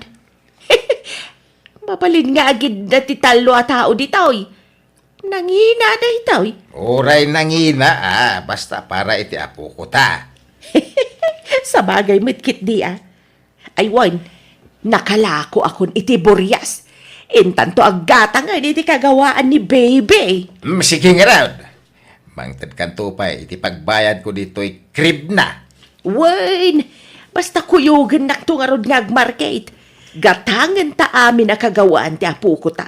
Mapalin nga agid na ti talo a tao ditoy. Nangina day toy. Oray nangina basta para iti apo ko ta. Sa bagay mitkit di Ay wan, nakalako akon iti buryas. Intanto agata nga iti kagawaan ni baby. Sige nga raw. Mangtad kanto pa iti pagbayad ko dito'y krib na. Wan, basta kuyugan nakto nga rod nga agmarket. Gatangan ta amin na kagawaan ti apo ko ta.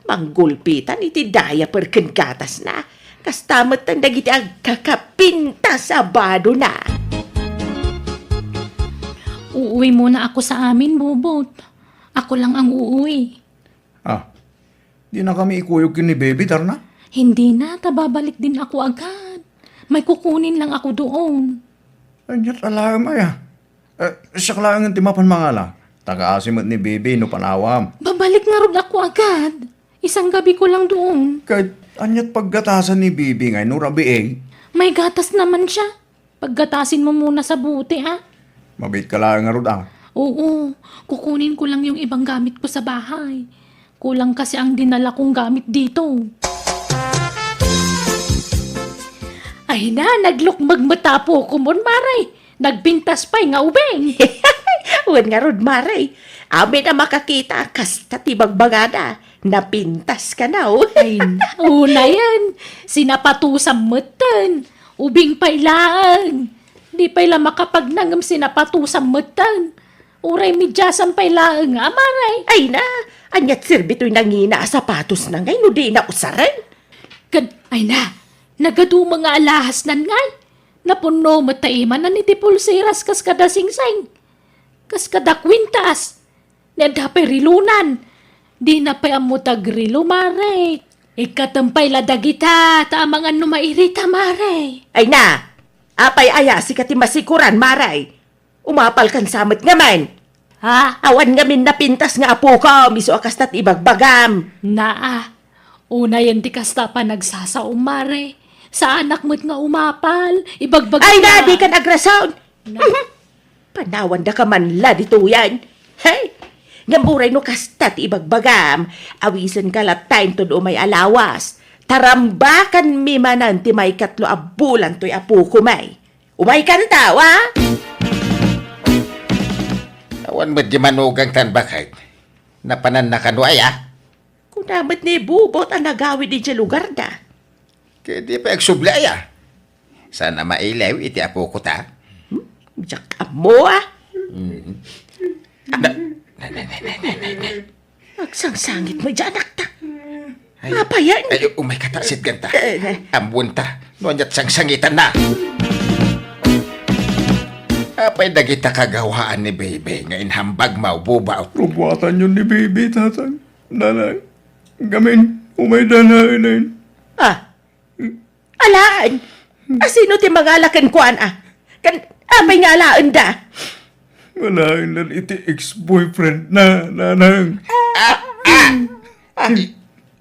Manggulpitan iti daya perken gatas na. Kastamot ang dagiti agkakapinta sa bado na. Uuwi muna ako sa amin, Bubot. Ako lang ang uuwi. Di na kami ikuyog kin ni Baby, Tarna. Hindi na, tababalik din ako agad. May kukunin lang ako doon. Anyat alam ay siya lang ang timapan mga lang. Taga-asimot ni Baby no panawam. Babalik nga rin ako agad. Isang gabi ko lang doon. Kahit anyat paggatasan ni Baby ngay no rabi May gatas naman siya. Paggatasin mo muna sa buti, ha? mabit ka lang nga rod Oo, kukunin ko lang yung ibang gamit ko sa bahay. Kulang kasi ang dinala kong gamit dito. Ay na, naglukmag mata po ko mon, Maray. Nagbintas pa'y nga ubeng. Wan nga rod maray. Amin na makakita kasta tibagbagada. Napintas ka na Ay na, una yan. Sinapatusang matan. Ubing pa'y lang. Di pa'y lang makapagnangam sinapatusang matan. Uray midyasan pa'y lang, Maray. Ay na, anyat sirbito'y nangina sapatos na ngay no di na usaran. Ay na, nagadu mga alahas nan ngay. Napuno mataiman na ni ti pulseras kas kada singsing. Kas kadakwintas. Nanda pa rilunan. Di na pa amo tagrilo, mare. Ikatampay la dagita, tamangan no mairita, mare. Ay na, apay aya si kati masikuran, maray. Umapal kan samot nga man. Ha? Awan nga min napintas nga apo ko, miso akas tat ibagbagam. Naa. Una yan di kasta pa nagsasaom, mare. Sa anak mo't nga umapal. Ibagbag Ay na, di ka nagrasound. Panawan da ka man la dito yan. Hey, ngamburay no kastat ibagbagam. Awisan ka la time to do may alawas. Tarambakan mi manan ti may katlo abulan to'y apo ko may. Umay kanta, wa? Awan mo di manugang tan bakit? Napanan na kanuay Kung namat ni bubot ang nagawid din sa lugar da. Kaya di pa agsublay Sana mailaw iti apo ko ta. Diyak amo Na, Agsangsangit mo dyan, akta. ay, Apa yan? ay, umay katasit ganta. Eh. Ambun ta, nuanyat sang sangitan na. Apay dagita kagawaan ni Bebe nga inhambag maububaw. Rubuatan yun ni baby, tatang. Nanay, gamin, umay danain. Alaan? Sino ti mangalakan kuan Kan, apay nga alaan da? Walain na iti ex-boyfriend na, nanang.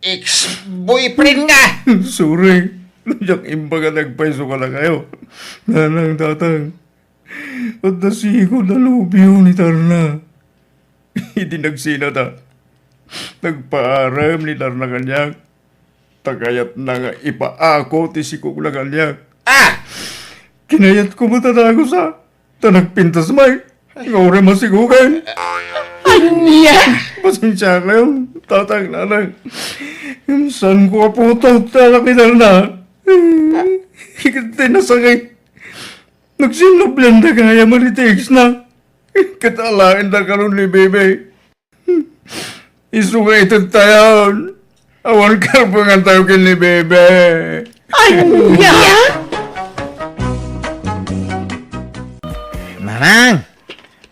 Ex-boyfriend nga! Sorry. Nandiyak imbaga nagpaiso ka lang kayo. Nanang, tatang. At nasigo na lubyo ni Tarna. Hindi nagsina ta. Nagpaaram ni Tarna kanyak. Tagayat na nga ipaako ti sikog na kanyak. Kinayat ko matatago sa tanagpintas may. Ngaure masigugan. Anya! Pasensya kayo, tatang nanang. Saan ko po ito talakitan na? Higit na sakit. Nagsinublan na kaya malitiks na. Katalain na karoon ni Bebe. Isuga ito tayo. Awan karpungan tayo kin ni Bebe. Anya! Manang,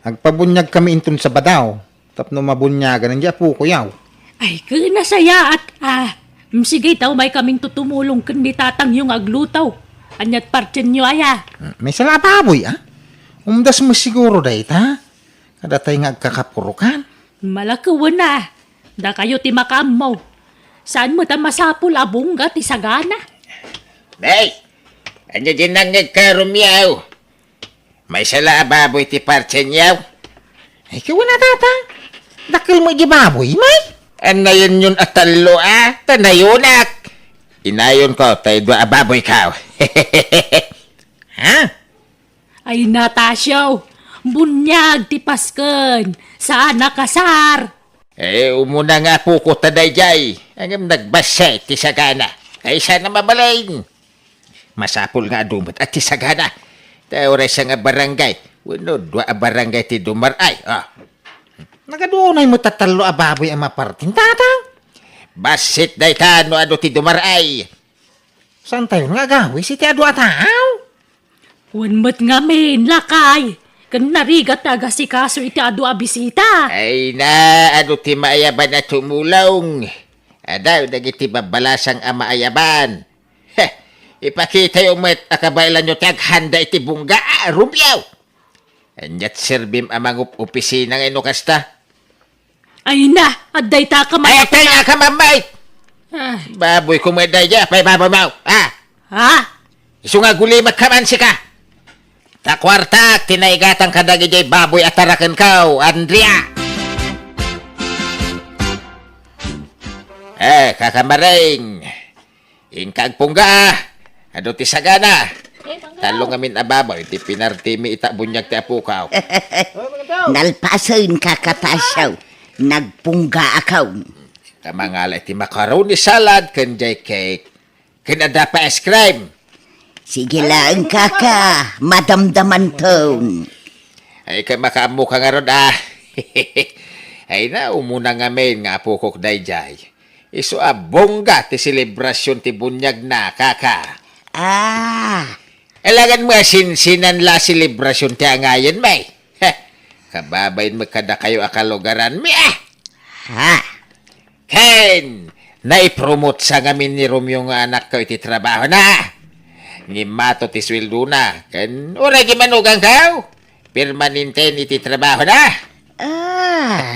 agpabunyag kami intun sa badaw. Tapno mabunyagan ang diapo ko yaw. Ay, kaya saya at sige taw may kaming tutumulong kundi tatang yung aglutaw. Anyat partin nyo aya. May sala baboy, Umdas mo siguro dahit, Kada tayo nga agkakapurukan. Malakawan na. Da kayo ti makamaw. Saan mo ta masapul abungga ti sagana? Nay, anya din nang nagkarumyaw. May sala baboy ti parchen yaw. Ay, kawa na tatang. Dakil mo di baboy, may? Anayon yun atalo tanayonak. Inayon ko, tayo dua baboy ka. Ha? Ay natasyaw. Bunyag ti pasken. Sana kasar. Umuna nga po ko taday jay. Ang nagbasay ti sagana. Ay sana mabalain. Masapul nga dumot at ti sagana. Tayo rin siya nga barangay. Wano, dua barangay ti dumaray. Nagadoonay mo tatalo baboy ang maparting tatang. Basit day ka no ano ti dumaray. Saan tayo nga gawi si ti adu ataw? Wanmat nga min, lakay. Kan narigat taga si kaso iti adu abisita. Ay na, ano ti maayaban na tumulong. Adaw, nagiti babalasang amaayaban. Heh, ipakita yung met akabailan nyo taghanda iti bungga, rumyaw. Anyat sirbim amang opisina ng inukasta. Ay na, aday ta ka Ay, atay nga ka, mamay! Ah, Baboy kumaday dya, pay baboy mau. ha? Isu nga gulimat ka man si ka. Takwartak, tinaigatang kadagi jay baboy at tarakan kaw, Andrea. Kakamaring. Ingkag pungga. Ado ti sagana. Talong amin ababaw, iti pinartimi itabunyag ti apukaw. Nalpasain ka katasyaw. Nagpungga akaw. Kamangalay ti macaroni salad, kanjay cake. Kanada pa ice cream. Sige lang kaka, madamdaman ton. Ay ka makaamu ka nga ron Ay na, umuna nga men nga apukok dayjay. Iso bongga ti selebrasyon ti bunyag na kaka. Ah, Elangan mo sinsinan la selebrasyon ti angayan may. Kababayin magkada kayo akalugaran mi Ha? Ken, naipromote sa ngamin ni Romeo nga anak ko iti trabaho na. Ngimato ti sweldo na. Ken, ura gimanugang kaw. Permanenten iti trabaho na. Ah.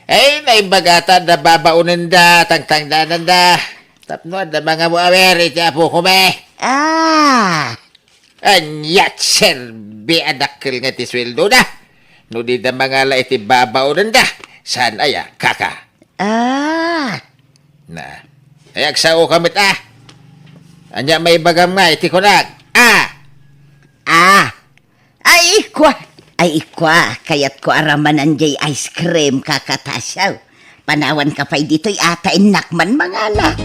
Ay, naibagata na babaunan da, tangtangdanan da. Tapno da mga muawer iti apo ko me. Ah. Anyat, sir, biadakil nga ti sweldo na. No di da mga la iti babaunan da. Saan aya, kaka? Ah. Na, ay agsao kamit Anya may bagam nga, iti kunag. Ah. Ay, ikwa. Kayat ko aramanan jay ice cream kakatasaw. Panawan ka pa'y dito'y ata inakman mangala.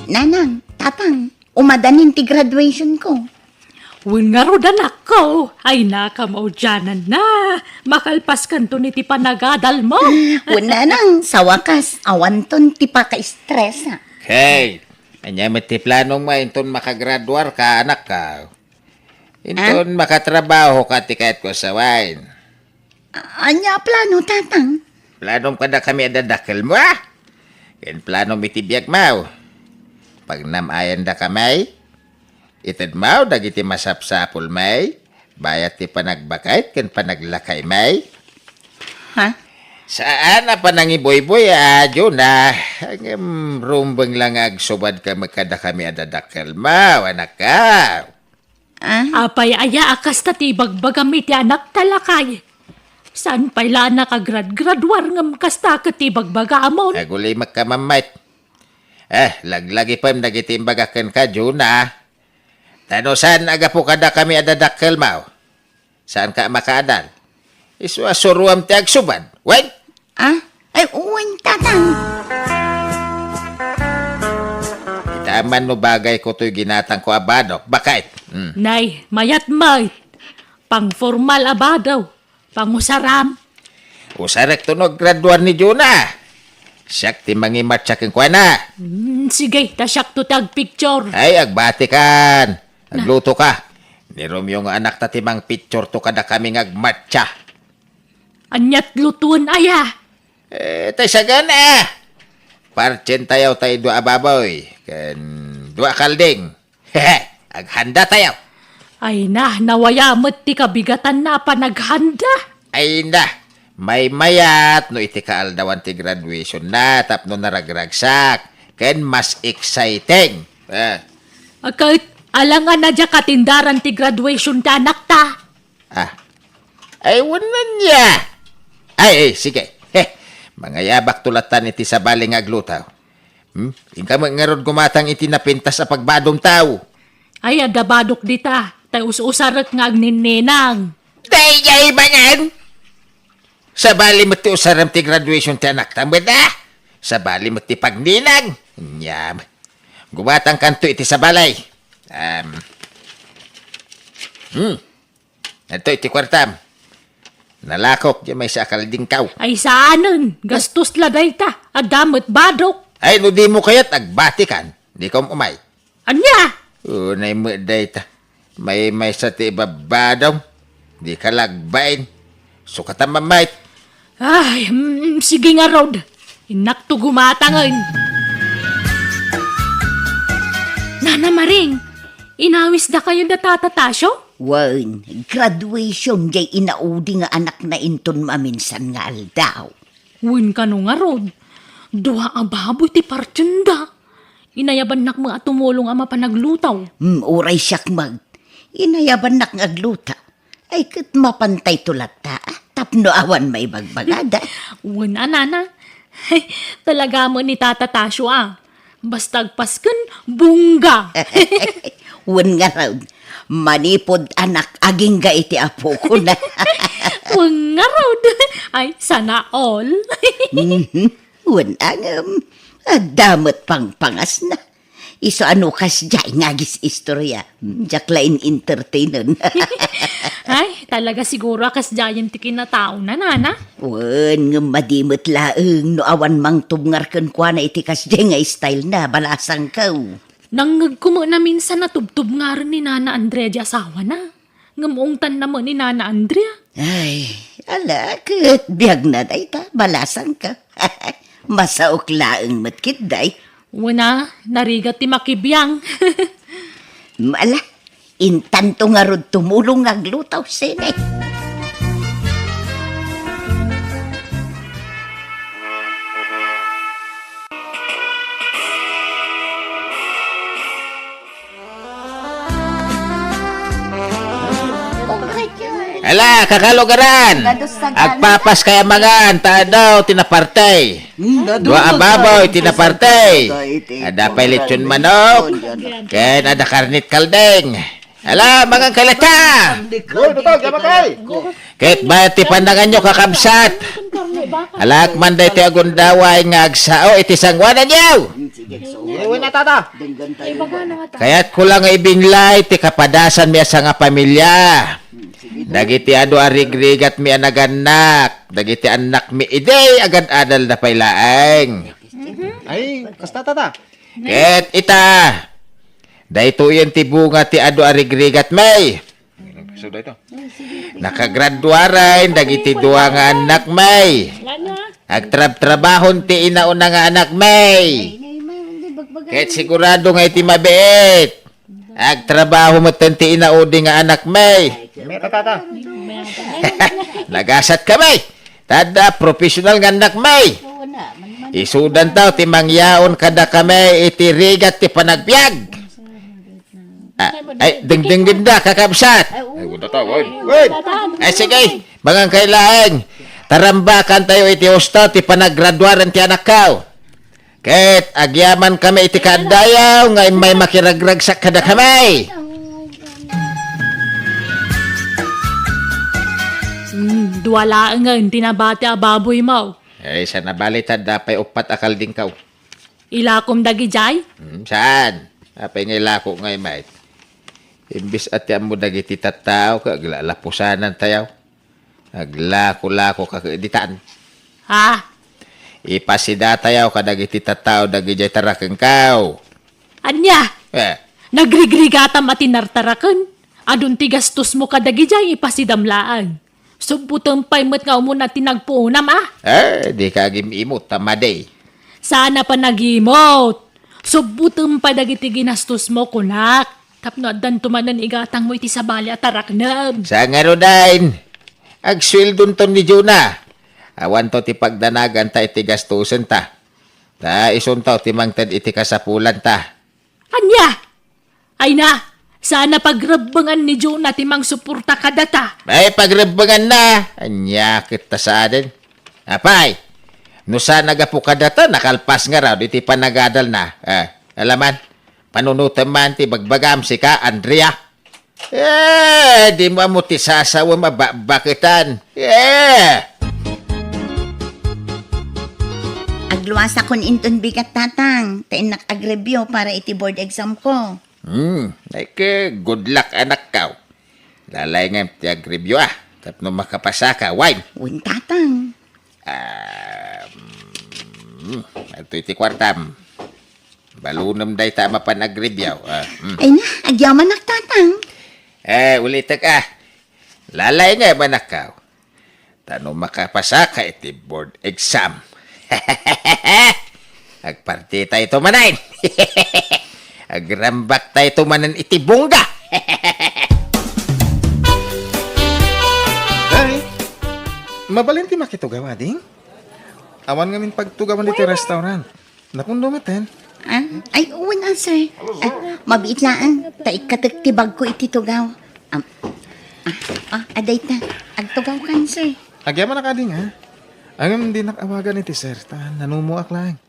Nanang, tapang, umadanin ti graduation ko. Wen nga ro anak ko, ay nakamaw dyanan na. Makalpas kan to ni ti panagadal mo. Una nang, sa wakas, awanton ti pa ka-stress ha. Hey, anya may ti planong mo, inton makagraduar ka, anak ka. Inton makatrabaho ka, tikayat ko sa wine. Anya plano, tatang? Planong ka na kami adadakil mo, Ken planong mitibiyag mo. Pag namayan da kamay, itad mo, dagiti masapsapol may, bayat ti panagbakait, ken panaglakay may. Ha? Saan na pa nangiboy-boy, Diyo na. Ang rumbang lang agsubad ka magkada kami adadakil mo, anak ka. Apay aya akas ta ti bagbagamit ti anak talakay. Saan pa'y la nakagrad-graduar ngam kasta ka ti bagbagamon? Agulay magkamamait. Laglagi pa nagiti imbagakan ka, Diyo na. Tano saan aga po kada kami adadakil mo? Saan ka makaadal? Iswa suruam ti agsubad. Wen? Ay, uwan, tatang. Itaman no bagay ko to'y ginatang ko abadok. Bakit? Nay, mayat may. Pang formal abadaw. Pangusaram. Usarek to no graduar ni Juna. Siyak ti mangimat siya keng kwa na. Sige, tasyak to tag picture. Ay, agbati kan. Agluto ka. Ni Romeo nga anak ta timang picture to kada kami ngagmatcha. Anyat lutuan aya. Tay sagan Parchen tayo tayo dua ababoy. Ken dua kalding. Aghanda tayo. Ay na, nawayamot ti kabigatan na panaghanda. Ay na. May mayat no iti kaaldawan ti graduation na tapno naragragsak. Ken mas exciting. Kahit alangan na dya katindaran ti graduation ti anak ta. Ay, wala niya. Ay, sige. Mga yabak tulatan iti sa baling aglutaw. Inka mangarod gumatang iti napintas sa pagbadong tao. Ay, adabadok dita. Tayo usarat nga agninenang. Dayay bangan! Sa bali mo ti usaram ti graduation ti anak tambad Sa bali mo ti pagninang. Nyam. Gumatang kanto iti sa balay. Ito iti kwartam. Nalakok di may sa akalding kaw. Ay saanan, gastos laday ta, adamot badok. Ay, no di mo kaya't agbatikan. Di ka umay. Anya? Unay mo dayta. May sa ti ibabadaw. Di ka lagbain. Sukatan mamait. Ay, sige nga Rod. Inak to gumatangan. Nana Maring, inawis da kayo na tatatasyo? Wan, graduation jay inaudi nga anak na inton maminsan nga aldaw. Win ka no nga Rod. Duha ang baboy ti partyenda. Inayaban nak mga tumulong ama panaglutaw. Uray siyak mag. Inayaban nak nga agluta. Ay kat mapantay tulat ta. Tapno awan may bagbagada. Win anana. Talaga mo ni tatatasyo Basta agpaskan, bungga. Wan nga raw. Manipod anak aging ga iti apo ko na. Wang nga Rod. Ay, sana all. Wan angam. Damot pang pangas na. Iso ano kas jay ngagis istorya. Jaklain entertainer. Ay, talaga siguro kas jayan ti kinatao na nana. Wan nga madimot laeng no awan mang tubngar ken kwa na iti kas jay nga style na balasang kaw. Nangag kumo na minsan natubtub nga rin ni Nana Andrea di asawa na. Ngumungtan naman ni Nana Andrea. Ay, alakit. Biyag na day ta. Balasan ka. Masaok laang matkit day. Wana, narigat ti makibiyang. Mala, intanto nga rod tumulong aglutaw sine. Ala, kakalugaran! Agpapas kaya mangan, daw tinapartay. Dua ababoy, tinapartay. Ada pelitsun manok, ken ada karnit kaldeng. Ala, mangan kalata! Ket bayat ti pandangan nyo kakabsat. Alak manday ti agundaway nga agsao iti sangwanan nyo. Kaya't kulang nga ibinlay ti kapadasan mi asa nga pamilya. Dagiti ado arigrigat mi anaganak. Dagiti anak mi iday agad adal na pailaeng. Ay, kasta tata. Ket ita. Dayto yan ti bunga ti ado arigrigat may. Nakagraduaray dagiti duwa nga anak may. Agtrab-trabahon ti inauna nga anak may. Ket sigurado nga iti mabiit. Agtrabaho mo ti inaudi nga anak may. Nagasat ka may. Tada professional nga anak may. Isudan taw ti mangyaon kada kami iti rigat ti panagbiag. Ay, ding ganda kakabsat. Ay sige, mga kailaeng. Tarambakan tayo iti husto ti panagraduaran ti anak kao. Ket agyaman kami iti kadayaw nga may makiragrag sa kada kamay. Duwala nga, tinabati ababoy mo. Ay, sa nabalitan dapay upat akal din kao. Ilakom dagi jay? Saan? Apay nga ilako ngay mait. Imbis at yan mo dagiti tataw, kaglalapusanan tayaw. Aglako-lako kakaditaan. Ha? Ipasida tayaw kadagiti tataw dagi jay tarakeng kao. Anya? Nagrigrigatam at tinartarakan. Adun ti gastos mo kadagi jay ipasidamlaan. Subutempay mo't nga umuna tinagpunam Di ka imot tamaday. Sana pa nag-emote. Subutempay dagiti ginastos mo kunak. Tapno adan tumanan igatang mo iti sabali at taraknam. Sa nga rodain, agswildon ton ni Juna. Awan to ti pagdanagan ta iti gastusen ta. Ta isun to ti mangted iti kasapulan ta. Anya? Ay na, sana pagrebangan ni Juna timang suporta kadata. Ay pagrebangan na, anya kita sa adin. Apay, no sa nagapukada ta, nakalpas nga raw, iti panagadal na. Alaman, panunutan man ti bagbagam si ka, Andrea. Di mo mo ti sasawa mabakitan. Agluwasa kon inton bigat tatang. Tain nakagrebyo para iti board exam ko. Ay good luck anak ka. Lalay nga ti agribyo tapno makapasa ka, wine. Uy, tatang. Ito iti kwartam. Balunam day tama pa nagribyaw. Ay na, agyaman nak tatang. Ulit ka. Lalay nga manak ka. Tano makapasa ka iti board exam. Agparti tayo tumanain. Agrambak tayo tumanan iti bungga. Ay, mabalin ti makitugaw, ading. Awan ngamin pagtugawan dito restaurant. Napundumiten. Ay, uwan na, sir. Mabiit laan. Taikatagtibag ko iti tugaw. Aday ta. Agtugaw kan, sir. Agyaman na ka, ading, ha? Ang hindi nakawagan iti sir, nanumuak lang.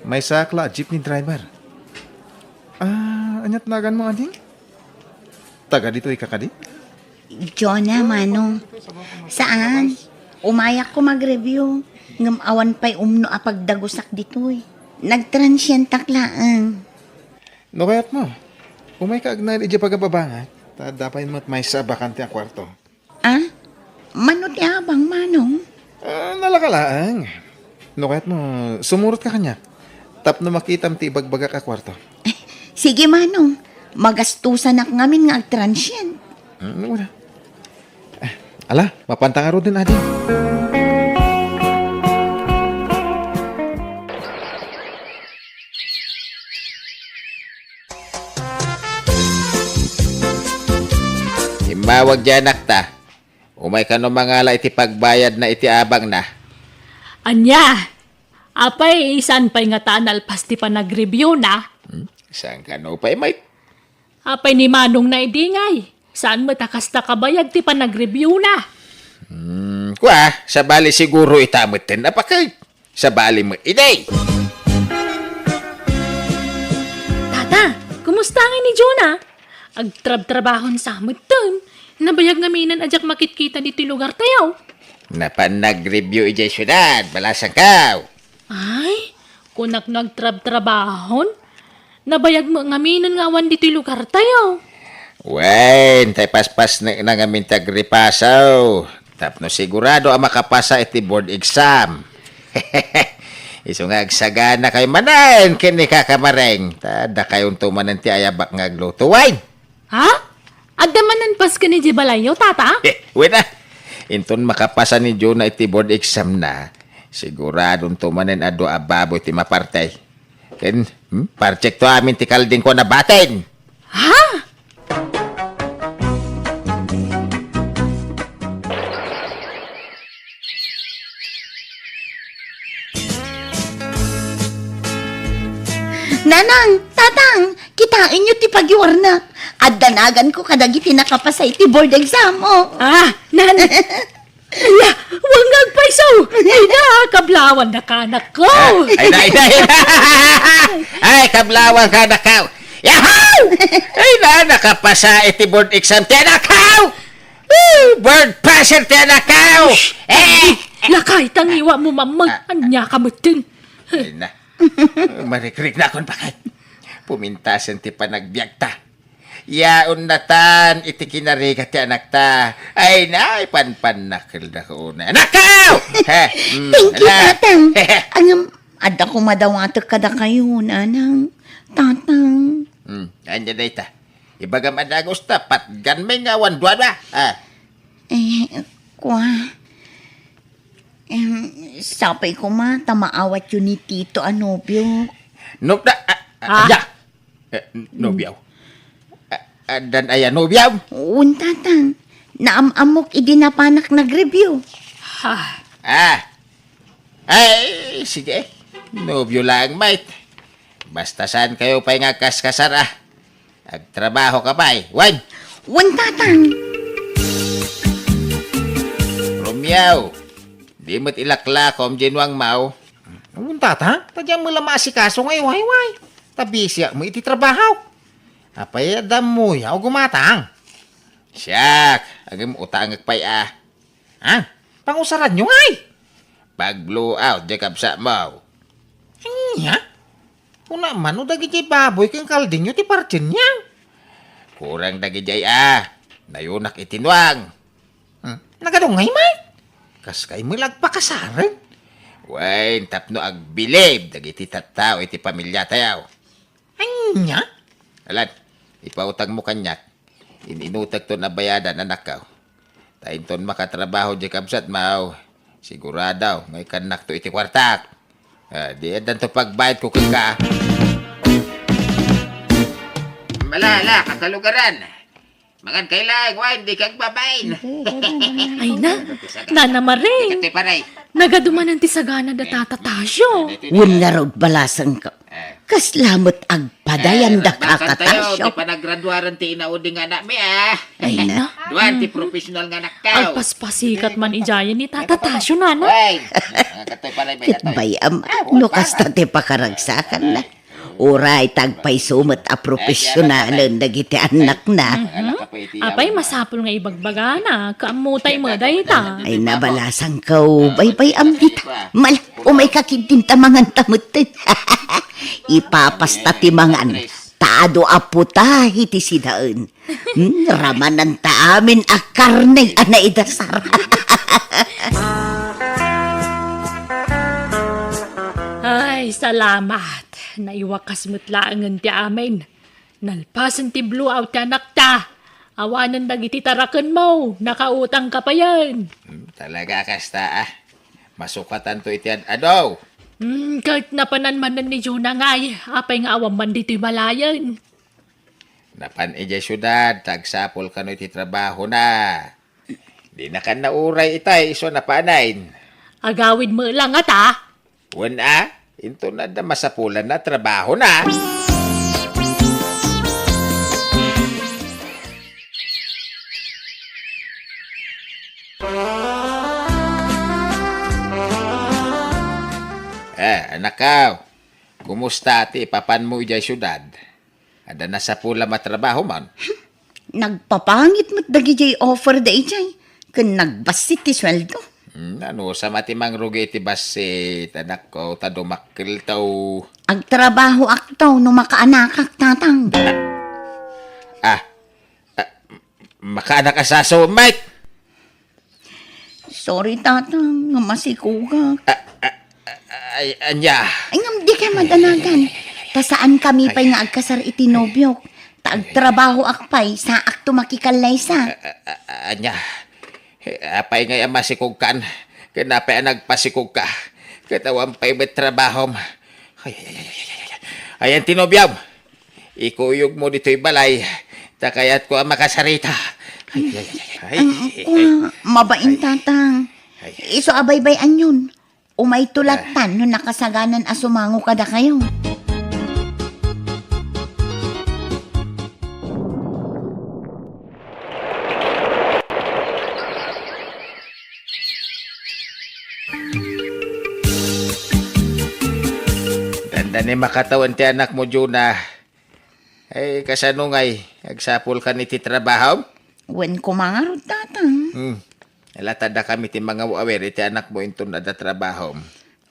May sakla, jeepney driver. Anyat nagan mo, ading? Taga dito ikakadi? Jonah, manong. Saan? Umayak ko mag-review. Ngamawan pa'y umno apagdagusak dito'y. Nagtransient taklaan. No kayat mo. Umay ka agnay iji pagababangat. Dapayin mo't may sa bakante ang kwarto. Mano ti abang, manong? Nalakalaang. No kayat mo, sumurot ka kanya. Tapno makitam ti ibagbaga ka kwarto. Sige, manong. Magastusan ak ngamin nga agtransient. Wala. Ala, mapantang araw din, ading. Imawag dyan nakta. Umay ka no mangala iti pagbayad na iti abang na. Anya, apay isan pa'y nga tanalpas ti pa nag-review na. Saan ka no pa imay? Apay ni Manong na idingay. Saan matakas na kabayag ti pa nag-review na? Kwa, sa bali siguro itamot din na pakay. Sa bali mo iday. Tata, kumusta nga ni Jonah? Agtrab-trabahon sa amutan. Nabayag ngaminan ajak makitkita dito lugar tayo. Napan nag-review ijay syudad. Balasang kaw. Ay, kunak nagtrab-trabahon. Nabayag mo ngaminan nga awan dito lugar tayo. Wen, tay paspas na ngamin tagripasaw. Tapno sigurado ang makapasa iti board exam. Iso nga agsagana kayo manan kini kakamareng. Tada kayong tumanan ti ayabak nga agluto wine. Ha? Agdamanan pas ka ni Jibalayo, tata? Wena, inton makapasa ni Jonah iti board exam na. Siguradong tumanan ado ababo iti mapartay. Ken, parcheck to amin ti kalding ko na batin. Ha? Nanang, tatang, kitain nyo ti pagywarna. At danagan ko kadagiti nakapasay ti board exam mo. Ah, nan. Ala, huwag nagpaisaw. Ay na, kablawan na kanak ko. Ay na. Ay, kablawan ka na kaw. Yahaw! Ay na, nakapasa iti board exam ti anakaw. Board passer ti anakaw. Lakay, tangiwa mo mamag. Anya ka mutin. Ay na. Marikrik na akong bakit. Pumintasan ti panagbiag ta. Yaon na tan, iti kinarigat ti anak ta. Ay na, panpanakil na ko na. Anakaw! Thank you, tatang. Ang ada ko madawatak kada kayo, nanang. Tatang. Anya na ita. Ibagam adagos ta, patgan may ngawan duwa ba? Kwa. Sapay ko ma, tamaawat yun ni Tito Anobio. Nobda, ya. Nobyaw. Dan aya nobyaw. Un, tatang. Naamamok idinapanak nag-review. Ay, sige. Nobyo lang, mate. Basta saan kayo pa'y nga kaskasar, Agtrabaho ka ba, Wan? Un, tatang. Romeo, di mo't ilaklakom ginwang mau. Tata, tadyang mo lamasikaso ngayon, way. Tabi siya mo iti trabaho. Apay adam mo, yaw gumatang. Siyak, agam utang agpay Pangusaran nyo ngay. Pag blow out, di kapsa mau. Nya? Una man, o dagi jay baboy kang kalding nyo ti partin niya. Kurang dagijay nayunak itinwang. Nagadungay, may. Kas kay mo lagpakasaran. Wain, tapno agbilib, dagiti tattao iti pamilya tayaw. Nya? Alan, ipautang mo kanyak. Ininutag to na bayadan anak ka. Tainton makatrabaho di kabsat mau. Siguradaw, ngay kanak to iti kwartak. Di adan to pagbayad ko kaka. Malala, kakalugaran. Mangan kailang, wine, di kang babain. Ay na, nanamaring. Kati paray. Nagadumanan ti sagana da tatatasyo. Un na rog balasang ka. Kaslamot agpadayan da Tayo, kakatasyo. di pa naggraduaran ti inauding anak mi, Ay na. Duwan, ti professional nga naktaw. Agpaspasikat man ijayan ni tatatasyo, nana. Wine, katoy paray bay katoy. Kitbayam, no kasta ti pakaragsakan na. Uray, tagpay sumat a profesyonalan dagiti anak na. Apay, masapol nga ibagbagana. Kaamutay mo dayta. Ay nabalasang kau, bay am dita. Mal, umay kakidin tamangan tamutin. Ipapasta timangan. Taado aputa hiti sidaan. Ramanan ta amin a karneng ana idasar. Ay, salamat. Naiwakas mo't laangan ti amin. Nalpasan ti blue out ti anak ta. Awanan dagiti taraken mo. Nakautang ka pa yan. Talaga kasta Masukatan to iti adaw. Kahit napananmanan ni Juna ngay, apay nga awang man dito'y malayan. Napan ijay syudad, tagsapol ka no iti trabaho na. Di na kan nauray itay, iso napanain. Agawid mo lang ata. Wana, into na da masapulan na trabaho na. Anak kaw, kumusta ti papan mo ijay syudad? Ada na sa pula matrabaho man. Nagpapangit mo't dagijay offer da ijay. Kun nagbasit ti sweldo. Ano, sa matimang rugi ti basit, anak ko, tadumakil taw. Agtrabaho aktaw no makaanakak tatang. Makaanak asaso, Mike! Sorry tatang, nga masikugak. Ay, anya. Ay ngam di ka madanagan. Ta saan kami pa'y nga agkasar iti nobyok. Ta agtrabaho akpay sa akto makikalay sa. Anya. Apay ngay masikog kan. Kanapay nagpasikog ka. Katawan pa'y may trabaho. Ayan tinobyaw. Ikuyog mo dito'y balay. Takayat ko ang makasarita. Mabain tatang. Iso abay-bayan yun. Umay tulatan no nakasaganan asumango kada kayo. Ganda ni makatawan ti anak mo, Juna. Ay, kasanungay. Agsapol ka ni ti trabaho? Wen kumangarod tatang. Alatada kami ti mga wawer, iti anak mo into na da trabaho.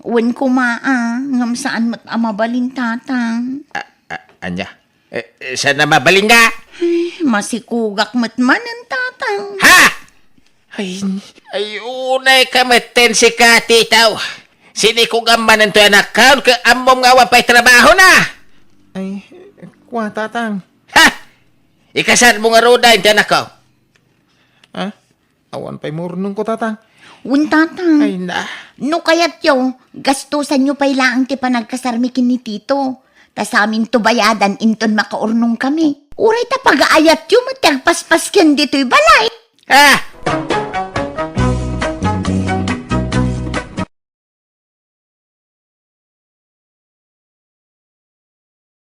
Wen kumaa, ngam saan mo't amabalin tatang. Anya? Sana mabaling nga? Masikugak mo't manan tatang. Ha? Ay, unay ka maten si Kati tao. Sinikog ang manan to anak ka, ka amom nga wapay trabaho na. Ay, kwa tatang. Ha? Ikasar mo nga roda, iti anak ko. Awan pa'y murnong ko tatang. Wen tatang. Ay na. No kayat yo, gastusan nyo pa'y laang ti panagkasarmikin ni Tito. Ta sa amin to bayadan, inton makaurnong kami. Uray ta pag-aayat yo, matagpaspas kyan dito'y balay. Ha?